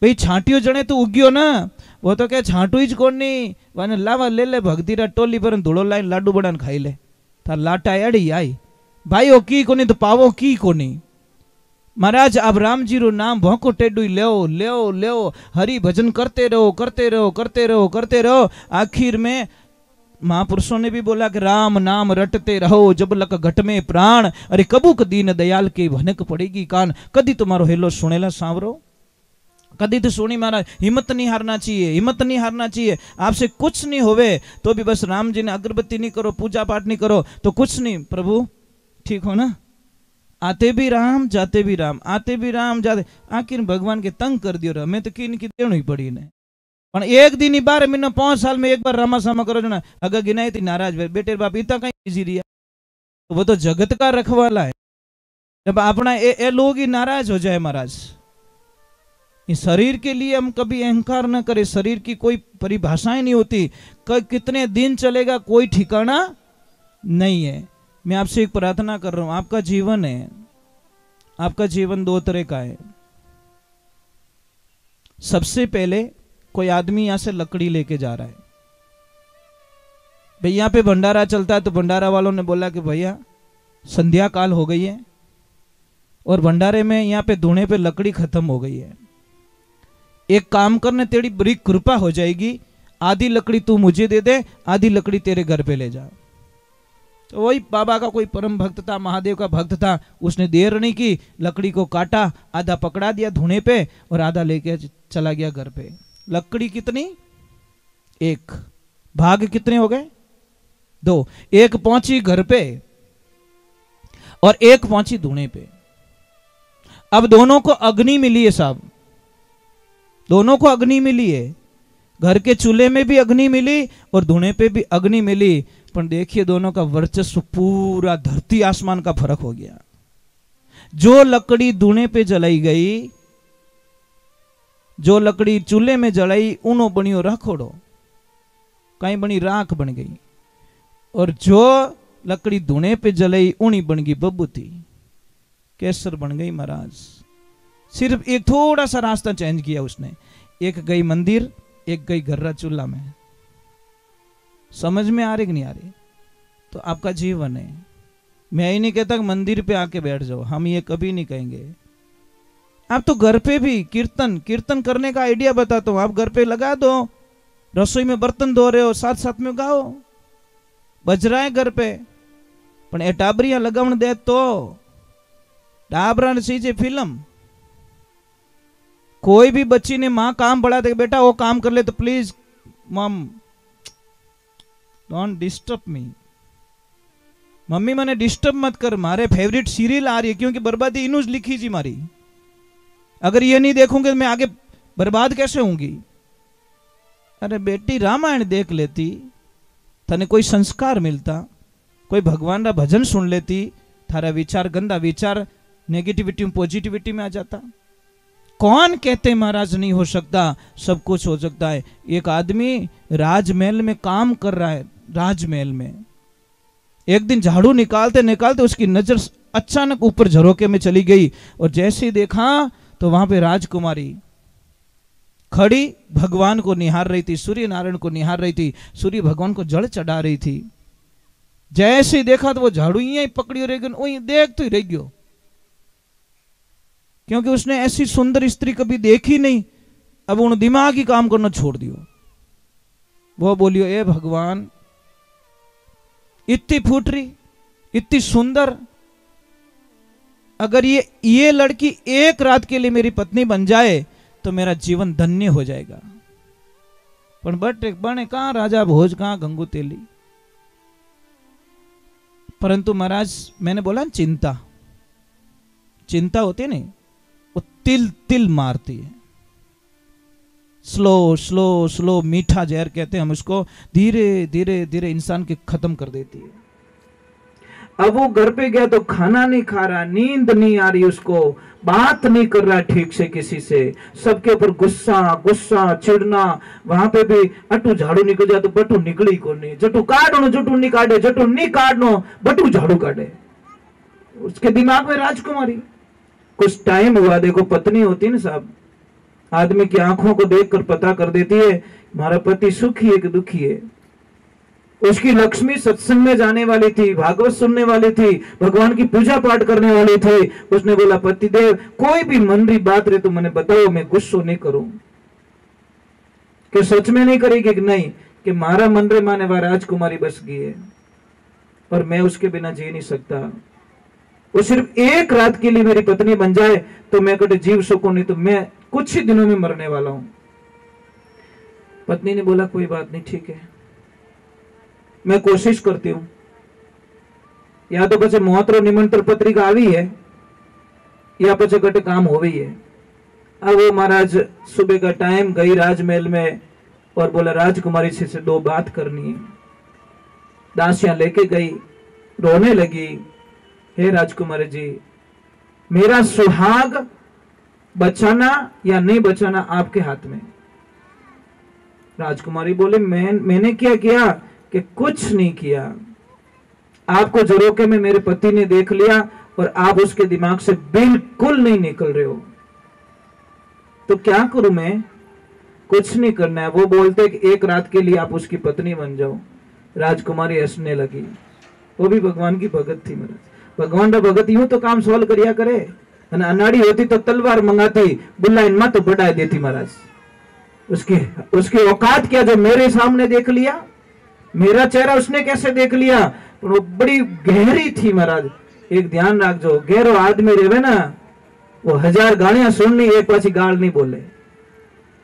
भाई छाटियो जने तो उग्यो ना, वो तो क्या छाटू ही कोण नहीं, वाने लावा ले ले भक्ति रा टोली पर धूड़ो लाइन लाडू बड़ान खाई ले, थार लाटा एड़ी आई भाई। ओ की कोनी तो पावो की कोनी। महाराज अब राम जी रो नाम भौंको टेडू ले ले हरि भजन करते रहो करते रहो करते रहो करते रहो। आखिर में महापुरुषों ने भी बोला कि राम नाम रटते रहो जब लक घट में प्राण, अरे कबूक दीन दयाल के भनक पड़ेगी कान। कदी तुम्हारो हेलो सुनेला सांवरो, कदी तो सुनी महाराज। हिम्मत नहीं हारना चाहिए, हिम्मत नहीं हारना चाहिए। आपसे कुछ नहीं होवे तो भी बस राम जी ने अगरबत्ती नहीं करो, पूजा पाठ नहीं करो तो कुछ नहीं, प्रभु ठीक हो ना। आते भी राम जाते भी राम, आते भी राम जाते। आखिर भगवान के तंग कर दियो, हमें तो की देनी ही पड़ी ने। पण एक दिन ही 12 महीना 5 साल में एक बार रामा सामा करो जो ना, अगर गिनाई थी नाराज बेटे बाप इतना कहीं बिजी रिया, तो वो तो जगत का रखवाला है। जब अपना ये लोग ही नाराज हो जाए महाराज, इस शरीर के लिए हम कभी अहंकार न करें। शरीर की कोई परिभाषाएं नहीं होती, कितने दिन चलेगा कोई ठिकाना नहीं है। मैं आपसे एक प्रार्थना कर रहा हूं, आपका जीवन है, आपका जीवन 2 तरह का है। सबसे पहले कोई आदमी यहां से लकड़ी लेके जा रहा है, भाई यहां पे भंडारा चलता है, तो भंडारा वालों ने बोला कि भैया संध्या काल हो गई है और भंडारे में यहां पे धुने पे लकड़ी खत्म हो गई है। एक काम करने, तेरी बड़ी कृपा हो जाएगी, आधी लकड़ी तू मुझे दे दे, आधी लकड़ी तेरे घर पे ले जा। तो वही बाबा का कोई परम भक्त था, महादेव का भक्त था, उसने देर नहीं की, लकड़ी को काटा, आधा पकड़ा दिया धुने पे और आधा लेके चला गया घर पे। लकड़ी कितनी? 1। भाग कितने हो गए? 2। एक पहुंची घर पे और एक पहुंची धुने पे। अब दोनों को अग्नि मिली है साहब, दोनों को अग्नि मिली है। घर के चूल्हे में भी अग्नि मिली और धुने पे भी अग्नि मिली, पर देखिए दोनों का वर्चस्व पूरा धरती आसमान का फर्क हो गया। जो लकड़ी धुने पे जलाई गई, जो लकड़ी चूल्हे में जलाई, उनो बनियो राखोड़ो, कहीं बनी राख बन गई। और जो लकड़ी धुने पे जलाई, उनी बन गई बबूती, केसर बन गई महाराज। सिर्फ एक थोड़ा सा रास्ता चेंज किया उसने, एक गई मंदिर, एक गई घर्रा चूल्हा में। समझ में आ रही कि नहीं आ रही? तो आपका जीवन है। मैं ही नहीं कहता कि मंदिर पे आके बैठ जाओ, हम ये कभी नहीं कहेंगे। आप तो घर पे भी कीर्तन करने का आइडिया बताता हूं, आप घर पे लगा दो, रसोई में बर्तन धो रहे हो साथ साथ में गाओ, बज रहा है घर पे। पण ए टाबरिया लगावण दे तो टाबरा ने सीजे फिल्म। कोई भी बच्ची ने मां काम बढ़ा दे, बेटा वो काम कर ले, तो प्लीज मम डोंट डिस्टर्ब मी, मम्मी मैंने डिस्टर्ब मत कर, मारे फेवरेट सीरियल आ रही है, क्योंकि बर्बादी इन्हों लिखी जी मारी। अगर ये नहीं देखूंगे तो मैं आगे बर्बाद कैसे होंगी? अरे बेटी रामायण देख लेती, तने कोई संस्कार मिलता, कोई भगवान का भजन सुन लेती, थारा विचार गंदा विचार नेगेटिविटी में पॉजिटिविटी में आ जाता। कौन कहते महाराज नहीं हो सकता? सब कुछ हो सकता है। एक आदमी राजमहल में काम कर रहा है, राजमहल में एक दिन झाड़ू निकालते निकालते उसकी नजर अचानक ऊपर झरोके में चली गई, और जैसे ही देखा तो वहां पे राजकुमारी खड़ी भगवान को निहार रही थी, सूर्य नारायण को निहार रही थी, सूर्य भगवान को जल चढ़ा रही थी। जैसे ही देखा तो वो झाड़ू यहीं पकड़ी रह गई, वहीं देख तो ही रह गयो, क्योंकि उसने ऐसी सुंदर स्त्री कभी देखी नहीं। अब उन दिमाग ही काम करना छोड़ दियो। वो बोलियो, ए भगवान इतनी फूटरी, इतनी सुंदर, अगर ये लड़की एक रात के लिए मेरी पत्नी बन जाए तो मेरा जीवन धन्य हो जाएगा। पर बने कहां राजा भोज, कहां गंगू तेली। परंतु महाराज मैंने बोला चिंता, चिंता होती है नहीं, वो तिल तिल मारती है। स्लो स्लो स्लो मीठा जहर कहते हैं हम उसको, धीरे धीरे धीरे इंसान के खत्म कर देती है। अब वो घर पे गया तो खाना नहीं खा रहा, नींद नहीं आ रही उसको, बात नहीं कर रहा ठीक से किसी से, सबके ऊपर गुस्सा गुस्सा चिड़ना। वहां पे भी अटू झाड़ू निकल जाए तो बटू निकली को नहीं, जटू काटो जटू नहीं काटे, जटू नहीं काटनो बटू झाड़ू काटे। उसके दिमाग में राजकुमारी। कुछ टाइम हुआ, देखो पत्नी होती ना साहब, आदमी की आंखों को देखकर पता कर देती है हमारा पति सुखी है कि दुखी है। उसकी लक्ष्मी सत्संग में जाने वाली थी, भागवत सुनने वाली थी, भगवान की पूजा पाठ करने वाली थी। उसने बोला पतिदेव कोई भी मनरी बात रहे तो मैंने बताओ, मैं गुस्सो नहीं करूं। कि सच में नहीं करेगी कि नहीं, कि मारा मन रे माने वह राजकुमारी बस गई है और मैं उसके बिना जी नहीं सकता। वो सिर्फ एक रात के लिए मेरी पत्नी बन जाए तो मैं कभी जीव सकूं, नहीं तो मैं कुछ ही दिनों में मरने वाला हूं। पत्नी ने बोला कोई बात नहीं, ठीक है, मैं कोशिश करती हूं। या तो पचे मौतरो निमंत्रण पत्रिका आई है या पचे कटे काम हो गई है। अब वो महाराज सुबह का टाइम गई राजमहल में और बोला राजकुमारी से 2 बात करनी है। दासियां लेके गई, रोने लगी, हे राजकुमारी जी, मेरा सुहाग बचाना या नहीं बचाना आपके हाथ में। राजकुमारी बोले मैंने क्या किया? कि कुछ नहीं किया। आपको झरोखे में मेरे पति ने देख लिया और आप उसके दिमाग से बिल्कुल नहीं निकल रहे हो, तो क्या करूं मैं? कुछ नहीं करना है। वो बोलते कि एक रात के लिए आप उसकी पत्नी बन जाओ। राजकुमारी हंसने लगी। वो भी भगवान की भगत थी महाराज। भगवान का भगत यूं तो काम सॉल्व करिया करे, अनाड़ी होती तो तलवार मंगाती, बुल्ला इनमा तो बढ़ा देती महाराज। उसकी औकात क्या जो मेरे सामने देख लिया? मेरा चेहरा उसने कैसे देख लिया? वो बड़ी गहरी थी महाराज। एक ध्यान रख, जो गहरो आदमी रहे ना वो 1000 गालियां सुननी, एक पाछी गाल नहीं बोले।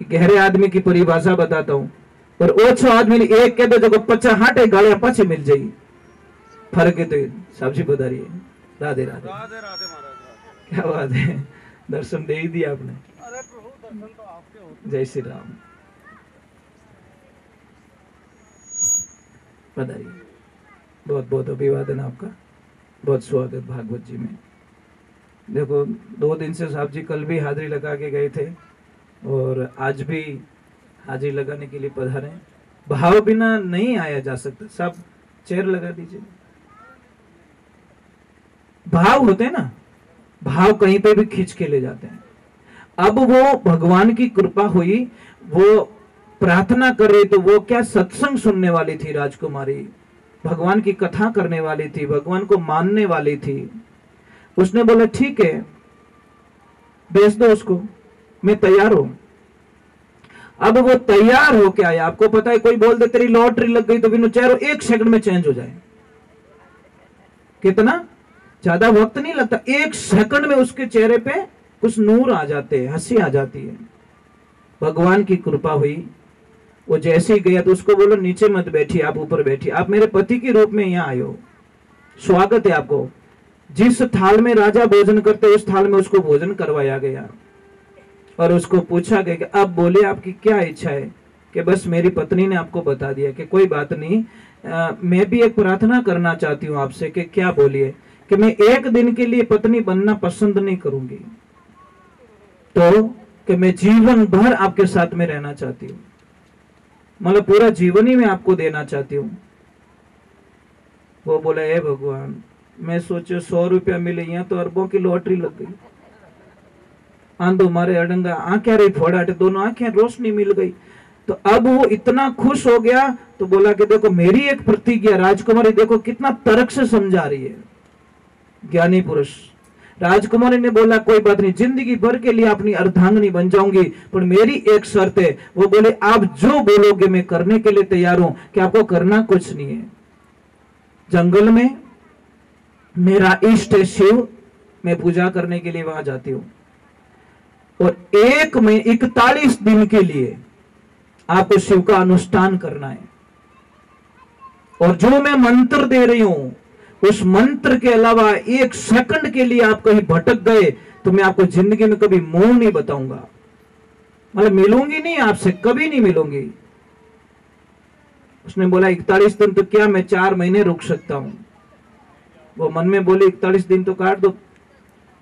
गहरे आदमी की परिभाषा बताता हूं। और ओछो आदमी एक कह दो जो 50 हाटे गालियां पाछे मिल जाएगी। फर्क है तो सब्जी बता रही है। राधे राधे राधे राधे महाराज। क्या बात है, दर्शन दे ही दिया आपने। अरे प्रभु दर्शन तो आपके होते। जय श्री राम। बताइए, बहुत बहुत अभिवादन आपका, बहुत स्वागत भागवत जी में। देखो 2 दिन से साहब जी कल भी हाजिरी लगा के गए थे और आज भी हाजिरी लगाने के लिए पधारे। भाव बिना नहीं आया जा सकता। सब चेयर लगा दीजिए। भाव होते हैं ना, भाव कहीं पे भी खींच के ले जाते हैं। अब वो भगवान की कृपा हुई, वो प्रार्थना कर रही तो वो क्या सत्संग सुनने वाली थी राजकुमारी, भगवान की कथा करने वाली थी, भगवान को मानने वाली थी। उसने बोला ठीक है भेज दो उसको, मैं तैयार हूं। अब वो तैयार हो के आया। आपको पता है कोई बोल दे तेरी लॉटरी लग गई तो बिनु चेहरा 1 सेकंड में चेंज हो जाए। कितना ज्यादा वक्त नहीं लगता, 1 सेकंड में उसके चेहरे पे कुछ नूर आ जाते हैं, हंसी आ जाती है। भगवान की कृपा हुई। वो जैसे ही गया तो उसको बोलो नीचे मत बैठिए, आप ऊपर बैठिए, आप मेरे पति के रूप में यहाँ आए हो, स्वागत है आपको। जिस थाल में राजा भोजन करते उस थाल में उसको भोजन करवाया गया और उसको पूछा गया कि अब बोले आपकी क्या इच्छा है? कि बस मेरी पत्नी ने आपको बता दिया कि कोई बात नहीं, मैं भी एक प्रार्थना करना चाहती हूँ आपसे। कि क्या? बोलिए। कि मैं 1 दिन के लिए पत्नी बनना पसंद नहीं करूंगी, तो कि मैं जीवन भर आपके साथ में रहना चाहती हूँ, मतलब पूरा जीवन ही मैं आपको देना चाहती हूँ। वो बोला हे भगवान, मैं सोचो 100 रुपया मिले, यहाँ तो अरबों की लॉटरी लग गई। आंधो मारे अडंगा, आंखें रही फोड़ाटे, दोनों आंखें रोशनी मिल गई। तो अब वो इतना खुश हो गया तो बोला कि देखो मेरी एक प्रतिज्ञा, राजकुमारी देखो कितना तर्क से समझा रही है, ज्ञानी पुरुष। राजकुमारी ने बोला कोई बात नहीं, जिंदगी भर के लिए अपनी अर्धांगिनी बन जाऊंगी, पर मेरी एक शर्त है। वो बोले आप जो बोलोगे मैं करने के लिए तैयार हूं। कि आपको करना कुछ नहीं है, जंगल में मेरा इष्ट है शिव, मैं पूजा करने के लिए वहां जाती हूं और 41 दिन के लिए आपको शिव का अनुष्ठान करना है। और जो मैं मंत्र दे रही हूं उस मंत्र के अलावा 1 सेकंड के लिए आप कहीं भटक गए तो मैं आपको जिंदगी में कभी मुंह नहीं बताऊंगा, मतलब मिलूंगी नहीं आपसे, कभी नहीं मिलूंगी। उसने बोला 41 दिन तो क्या, मैं 4 महीने रुक सकता हूं। वो मन में बोली 41 दिन तो काट दो।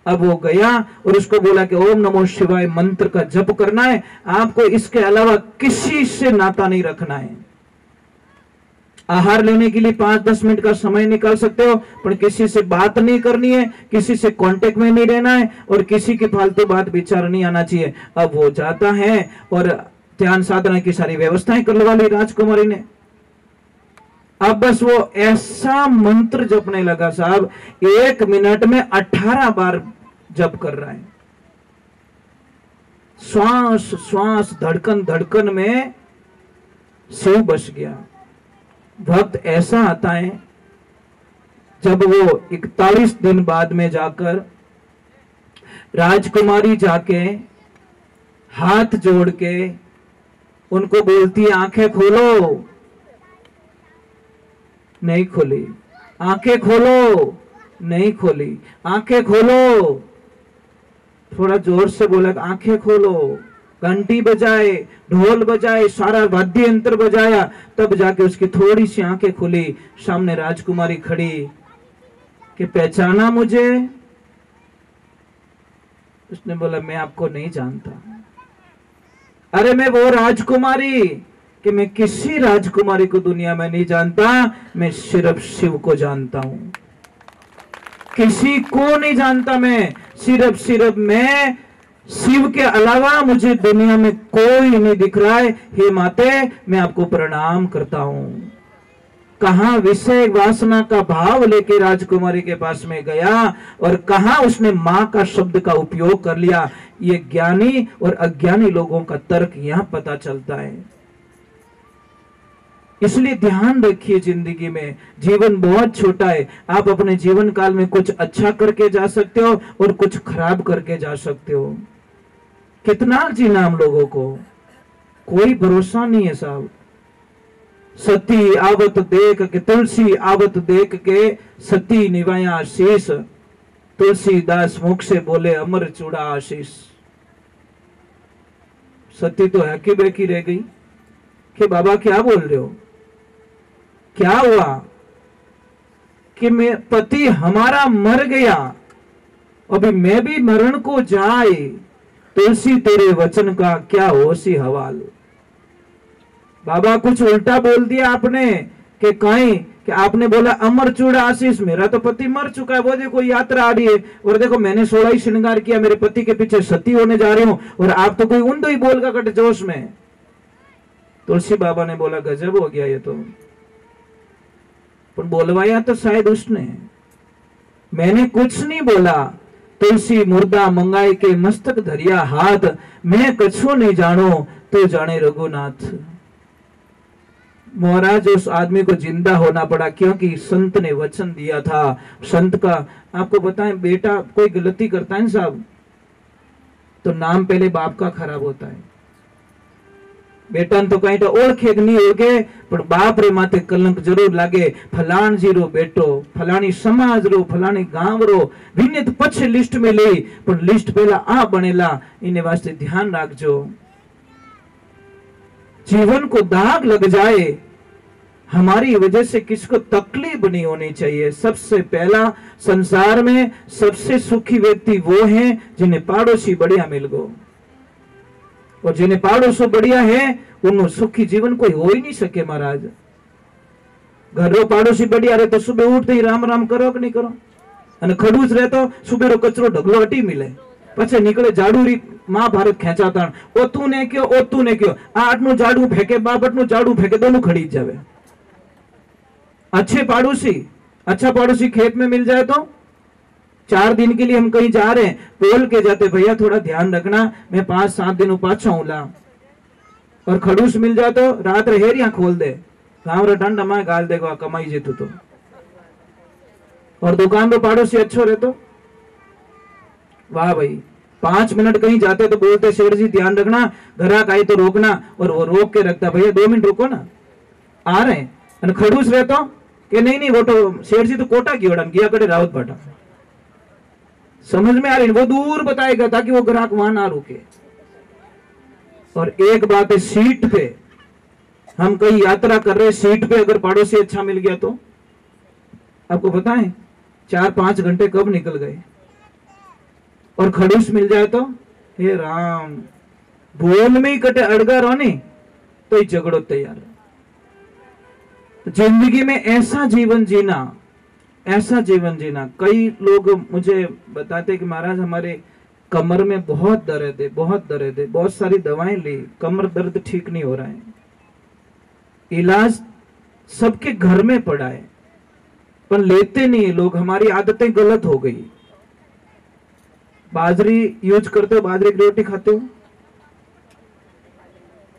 अब वो गया और उसको बोला कि ओम नमो शिवाय मंत्र का जप करना है, आपको इसके अलावा किसी से नाता नहीं रखना है। आहार लेने के लिए 5-10 मिनट का समय निकाल सकते हो, पर किसी से बात नहीं करनी है, किसी से कांटेक्ट में नहीं रहना है और किसी की फालतू बात विचार नहीं आना चाहिए। अब वो जाता है और ध्यान साधना की सारी व्यवस्थाएं करवा ली राजकुमारी ने। अब बस वो ऐसा मंत्र जपने लगा साहब, 1 मिनट में 18 बार जप कर रहा है। श्वास श्वास धड़कन धड़कन में शिव बस गया। वक्त ऐसा आता है जब वो 41 दिन बाद में जाकर राजकुमारी जाके हाथ जोड़ के उनको बोलती है आंखें खोलो, नहीं खोली। आंखें खोलो, नहीं खोली। आंखें खोलो, थोड़ा जोर से बोला आंखें खोलो। घंटी बजाए, ढोल बजाए, सारा वाद्य यंत्र बजाया, तब जाके उसकी थोड़ी सी आंखें खुली। सामने राजकुमारी खड़ी कि पहचाना मुझे? उसने बोला मैं आपको नहीं जानता। अरे मैं वो राजकुमारी कि मैं किसी राजकुमारी को दुनिया में नहीं जानता, मैं सिर्फ शिव को जानता हूं, किसी को नहीं जानता। मैं सिर्फ मैं, शिव के अलावा मुझे दुनिया में कोई नहीं दिख रहा है। हे माते, मैं आपको प्रणाम करता हूं। कहां विषय वासना का भाव लेके राजकुमारी के पास में गया और कहां उसने मां का शब्द का उपयोग कर लिया। ये ज्ञानी और अज्ञानी लोगों का तर्क यहां पता चलता है। इसलिए ध्यान रखिए, जिंदगी में जीवन बहुत छोटा है। आप अपने जीवन काल में कुछ अच्छा करके जा सकते हो और कुछ खराब करके जा सकते हो। कितना जीना हम लोगों को, कोई भरोसा नहीं है साहब। सती आवत देख के तुलसी आवत देख के सती निवाया आशीष, तुलसीदास मुख से बोले अमर चूड़ा आशीष। सती तो हैकी बेकी रह गई कि बाबा क्या बोल रहे हो, क्या हुआ कि मैं पति हमारा मर गया, अभी मैं भी मरण को जाए, तुलसी तेरे वचन का क्या होसी हवाल। बाबा कुछ उल्टा बोल दिया आपने कि कहीं कि आपने बोला अमर चूड़ा आशीष, मेरा तो पति मर चुका है, वो देखो यात्रा आ रही है और देखो मैंने 16 ही श्रृंगार किया, मेरे पति के पीछे सती होने जा रही हूं और आप तो कोई उन दो ही बोल का कट जोश में। तुलसी बाबा ने बोला गजब हो गया ये तो, पर बोलवाया तो शायद उसने, मैंने कुछ नहीं बोला। तुलसी मुर्दा मंगाई के मस्तक धरिया हाथ, मैं कछु नहीं जानो तो जाने रघुनाथ। महाराज उस आदमी को जिंदा होना पड़ा क्योंकि संत ने वचन दिया था। संत का आपको बताएं, बेटा कोई गलती करता है साहब तो नाम पहले बाप का खराब होता है। बेटा तो कहीं तो ओळखे नहीं ओळखे पर बाप रे माथे कलंक जरूर लागे। फलाण जी रो बेटो, फलानी समाज रो, फलानी गांव रो, विनित पछे लिस्ट में ले पर लिस्ट पहला आ बनेला, इने वास्ते ध्यान रखजो। जीवन को दाग लग जाए, हमारी वजह से किसको तकलीफ नहीं होनी चाहिए। सबसे पहला संसार में सबसे सुखी व्यक्ति वो हैं जिन्हें पड़ोसी बढ़िया मिल गो, और जिन्हें पड़ोसो बढ़िया है उन्होंने सुखी जीवन कोई हो ही नहीं सके। महाराज घर रो पड़ोसी बढ़िया रहे तो सुबह उठते ही राम राम करो कि नहीं करो, અને ખડૂસ રહેતો સુબેરો કચરો ઢગલો હટી મિલે પછી નીકળે જાડુરી મહાભારત ખેંચાતા ઓતું ને કયો આ આટનું જાડું ફેંકે બાબટનું જાડું ફેંકે दोनों खड़ी जावे। अच्छे पड़ोसी, अच्छा पड़ोसी खेत में मिल जाए तो 4 दिन के लिए हम कहीं जा रहे हैं बोल के जाते भैया थोड़ा ध्यान रखना मैं 5-7 दिन पाछा हूं ला, और खड़ूस मिल जाए तो रात हेरिया खोल दे गाँव रे डंड माए गाल देगा कमाई जेतु तो। और दुकान पे पड़ोसी अच्छो रहे तो वाह भाई 5 मिनट कहीं जाते तो बोलते शेर जी ध्यान रखना, ग्राहक आई तो रोकना, और वो रोक के रखता भैया 2 मिनट रुको ना आ रहे हैं। खड़ूस रहे तो कि नहीं वो तो शेर जी तो कोटा की ओड़ा गया करे रावत बाटा, समझ में आ रही, वो दूर बताएगा ताकि वो ग्राहक वहां ना रुके। और एक बात है, सीट पे हम कहीं यात्रा कर रहे, सीट पे अगर पड़ोसी अच्छा मिल गया तो आपको बताएं 4-5 घंटे कब निकल गए। और खड़ूस मिल जाए तो हे राम बोल में ही कटे अड़गा रहो नहीं तो ही झगड़ो तैयार। जिंदगी में ऐसा जीवन जीना, ऐसा जीवन जीना। कई लोग मुझे बताते कि महाराज हमारे कमर में बहुत दर्द है, बहुत दर्द है, बहुत सारी दवाएं ली, कमर दर्द ठीक नहीं हो रहा है, इलाज सबके घर में पड़ा है, पर लेते नहीं है लोग। हमारी आदतें गलत हो गई। बाजरी यूज करते हो, बाजरे की रोटी खाते हो,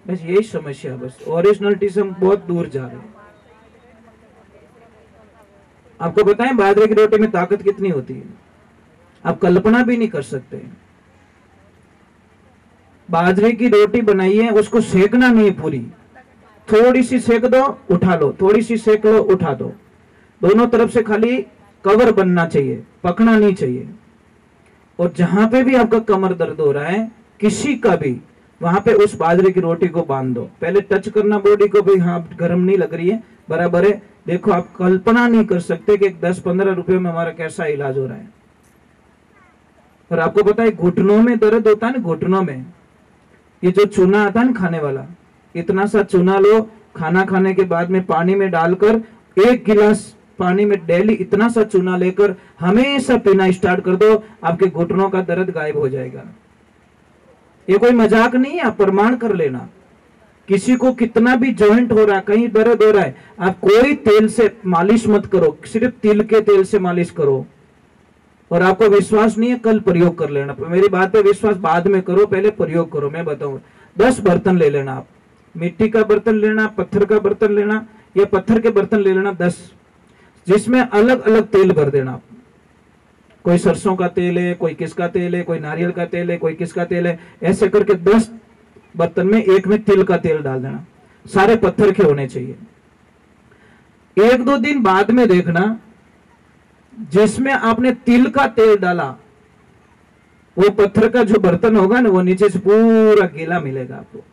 बस यही समस्या। बस ओरिजिनलिटी से हम बहुत दूर जा रहे हैं। आपको बताएं बाजरे की रोटी में ताकत कितनी होती है, आप कल्पना भी नहीं कर सकते। बाजरे की रोटी बनाइए, उसको सेकना नहीं है पूरी, थोड़ी सी सेक दो उठा लो, थोड़ी सी सेक लो उठा दो, दोनों तरफ से खाली कवर बनना चाहिए, पकना नहीं चाहिए। और जहां पे भी आपका कमर दर्द हो रहा है किसी का भी, वहां पे उस बाजरे की रोटी को बांध दो। पहले टच करना बॉडी को भी, हाँ गर्म नहीं लग रही है, बराबर है। देखो आप कल्पना नहीं कर सकते कि 10-15 रुपए में हमारा कैसा इलाज हो रहा है। और आपको पता है घुटनों में दर्द होता है ना, घुटनों में ये जो चूना आता है ना खाने वाला, इतना सा चूना लो, खाना खाने के बाद में पानी में डालकर 1 गिलास पानी में डेली इतना सा चूना लेकर हमेशा पीना स्टार्ट कर दो, आपके घुटनों का दर्द गायब हो जाएगा। ये कोई मजाक नहीं है, आप प्रमाण कर लेना। किसी को कितना भी जॉइंट हो रहा है, कहीं दर्द हो रहा है, आप कोई तेल से मालिश मत करो, सिर्फ तिल के तेल से मालिश करो। और आपको विश्वास नहीं है, कल प्रयोग कर लेना। मेरी बात पे विश्वास बाद में करो, पहले प्रयोग करो। मैं बताऊं, 10 बर्तन ले लेना आप, मिट्टी का बर्तन लेना, पत्थर का बर्तन लेना, या पत्थर के बर्तन ले लेना 10, जिसमें अलग अलग तेल भर देना आप। कोई सरसों का तेल है, कोई किसका तेल है, कोई नारियल का तेल है, कोई किसका तेल है, ऐसे करके 10 बर्तन में एक में तिल का तेल डाल देना। सारे पत्थर के होने चाहिए। 1-2 दिन बाद में देखना, जिसमें आपने तिल का तेल डाला, वो पत्थर का जो बर्तन होगा ना, वो नीचे से पूरा गीला मिलेगा आपको।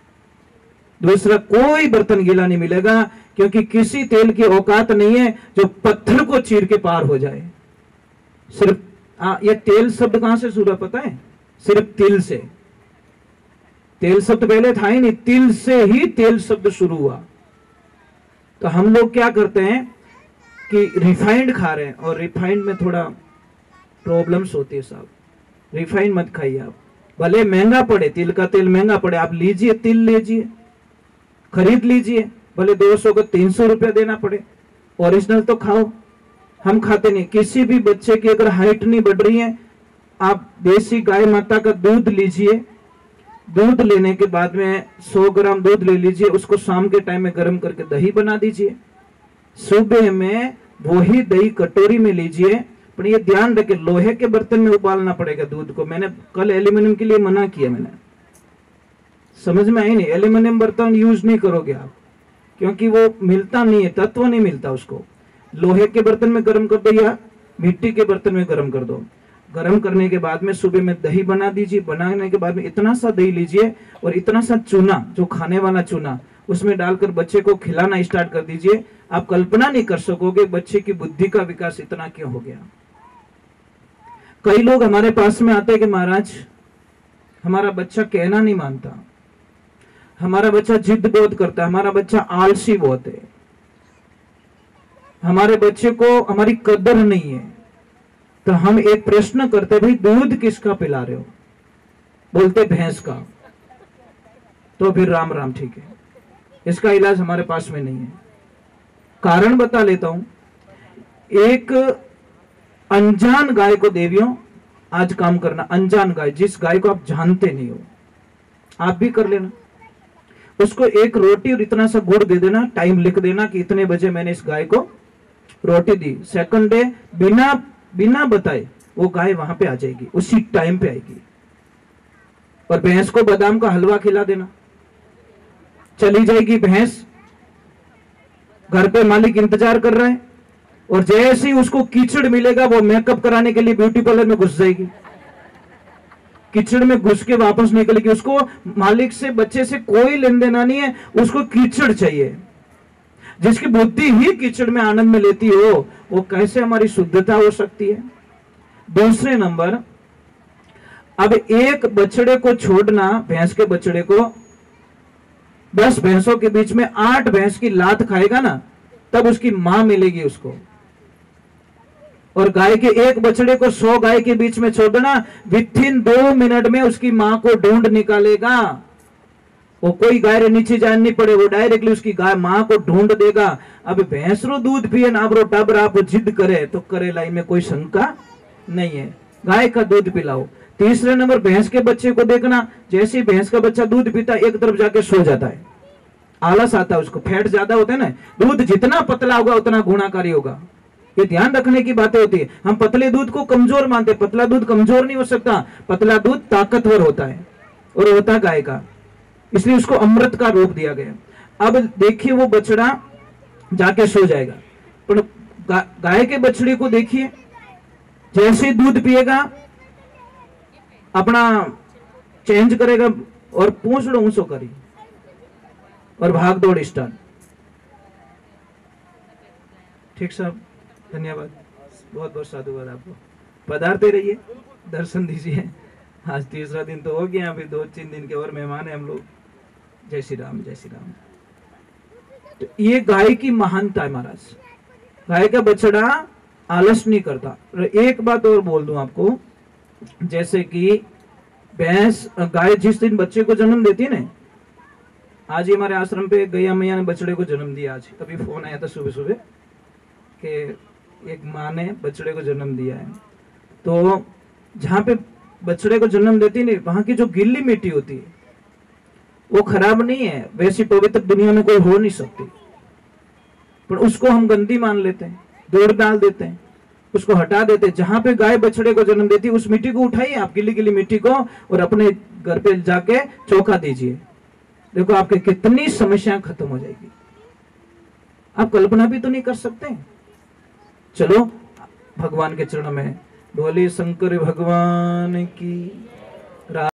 दूसरा कोई बर्तन गीला नहीं मिलेगा, क्योंकि किसी तेल की औकात नहीं है जो पत्थर को चीर के पार हो जाए। सिर्फ ये तेल शब्द कहां से शुरू पता है? सिर्फ तिल से। तेल शब्द पहले था ही नहीं, तिल से ही तेल शब्द शुरू हुआ। तो हम लोग क्या करते हैं कि रिफाइंड खा रहे हैं, और रिफाइंड में थोड़ा प्रॉब्लम्स होती है साहब। रिफाइंड मत खाइए आप, भले महंगा पड़े, तिल का तेल महंगा पड़े, आप लीजिए, तिल लीजिए, खरीद लीजिए, भले 200 को 300 रुपया देना पड़े, ओरिजिनल तो खाओ। हम खाते नहीं। किसी भी बच्चे की अगर हाइट नहीं बढ़ रही है, आप देसी गाय माता का दूध लीजिए, दूध लेने के बाद में 100 ग्राम दूध ले लीजिए, उसको शाम के टाइम में गर्म करके दही बना दीजिए, सुबह में वही दही कटोरी में लीजिए। पर ये ध्यान रखें, लोहे के बर्तन में उबालना पड़ेगा दूध को। मैंने कल एल्यूमिनियम के लिए मना किया, मैंने समझ में आई नहीं, एल्यूमिनियम बर्तन यूज नहीं करोगे आप, क्योंकि वो मिलता नहीं है, तत्व नहीं मिलता उसको। लोहे के बर्तन में गर्म कर दो या मिट्टी के बर्तन में गर्म कर दो। गर्म करने के बाद में सुबह में दही बना दीजिए। बनाने के बाद में इतना सा दही लीजिए और इतना सा चूना, जो खाने वाला चूना, उसमें डालकर बच्चे को खिलाना स्टार्ट कर दीजिए। आप कल्पना नहीं कर सकोगे बच्चे की बुद्धि का विकास इतना क्यों हो गया। कई लोग हमारे पास में आते हैं कि महाराज हमारा बच्चा कहना नहीं मानता, हमारा बच्चा जिद बहुत करता है, हमारा बच्चा आलसी बहुत है, हमारे बच्चे को हमारी कदर नहीं है। तो हम एक प्रश्न करते, भाई दूध किसका पिला रहे हो? बोलते भैंस का। तो फिर राम राम, ठीक है, इसका इलाज हमारे पास में नहीं है। कारण बता लेता हूं। एक अनजान गाय को, देवियों आज काम करना, अनजान गाय, जिस गाय को आप जानते नहीं हो, आप भी कर लेना, उसको एक रोटी और इतना सा गुड़ दे देना, टाइम लिख देना कि इतने बजे मैंने इस गाय को रोटी दी। सेकंड डे बिना बताए वो गाय वहां पे आ जाएगी, उसी टाइम पे आएगी। और भैंस को बादाम का हलवा खिला देना, चली जाएगी भैंस, घर पे मालिक इंतजार कर रहा है, और जैसे ही उसको कीचड़ मिलेगा वो मेकअप कराने के लिए ब्यूटी पार्लर में घुस जाएगी, कीचड़ में घुस के वापस निकलेगी। उसको मालिक से, बच्चे से कोई लेन देना नहीं है, उसको कीचड़ चाहिए। जिसकी बुद्धि ही कीचड़ में आनंद में लेती हो, वो कैसे हमारी शुद्धता हो सकती है। दूसरे नंबर, अब एक बछड़े को छोड़ना, भैंस के बछड़े को 10 भैंसों के बीच में 8 भैंस की लात खाएगा ना, तब उसकी मां मिलेगी उसको। और गाय के एक बछड़े को 100 गाय के बीच में छोड़ना, विथिन 2 मिनट में उसकी मां को ढूंढ निकालेगा। वो कोई गाय रे नीचे जान नहीं पड़े, वो डायरेक्टली उसकी गाय माँ को ढूंढ देगा। अब भैंसरो दूध पिए ना आपरो टबर आप जिद करे तो करे लाई में कोई शंका नहीं है, गाय का दूध पिलाओ। तीसरे नंबर भैंस के बच्चे को देखना, जैसे ही भैंस का बच्चा दूध पीता एक तरफ जाके सो जाता है, आलस आता है उसको, फैट ज्यादा होता है ना, दूध जितना पतला होगा उतना गुणाकारी होगा। ये ध्यान रखने की बातें होती है। हम पतले दूध को कमजोर मानते, पतला दूध कमजोर नहीं हो सकता, पतला दूध ताकतवर होता है और होता गाय का, इसलिए उसको अमृत का रूप दिया गया। अब देखिए वो बछड़ा जाके सो जाएगा, पर गाय के बछड़े को देखिए जैसे ही दूध पिएगा अपना चेंज करेगा और पूंछ लो ऊंचो करी और भाग दौड़ स्टार्ट। ठीक साहब, धन्यवाद, बहुत बहुत साधुवाद आपको। पधारते रहिए, दर्शन दीजिए। आज तीसरा दिन तो हो गया, अभी 2-3 दिन के और मेहमान है हम लोग। जय श्री राम, जय श्री राम। तो ये गाय की महानता है महाराज, गाय का बछड़ा आलस नहीं करता। एक बात और बोल दूं आपको, जैसे कि गाय जिस दिन बच्चे को जन्म देती है ना, आज ही हमारे आश्रम पे गैया मैया ने बछड़े को जन्म दिया। आज अभी फोन आया था सुबह सुबह कि एक माँ ने बछड़े को जन्म दिया है। तो जहाँ पे बछड़े को जन्म देती नहीं, वहां की जो गीली मिट्टी होती है वो खराब नहीं है, वैसी पवित्र दुनिया में कोई हो नहीं सकती, पर उसको हम गंदी मान लेते हैं, दौड़ डाल देते हैं, उसको हटा देते हैं। जहां पे गाय बछड़े को जन्म देती है उस मिट्टी को उठाइए आप, गिली गिली मिट्टी को, और अपने घर पे जाके चौका दीजिए, देखो आपके कितनी समस्याएं खत्म हो जाएगी। आप कल्पना भी तो नहीं कर सकते। चलो भगवान के चरणों में, बोले शंकर भगवान की।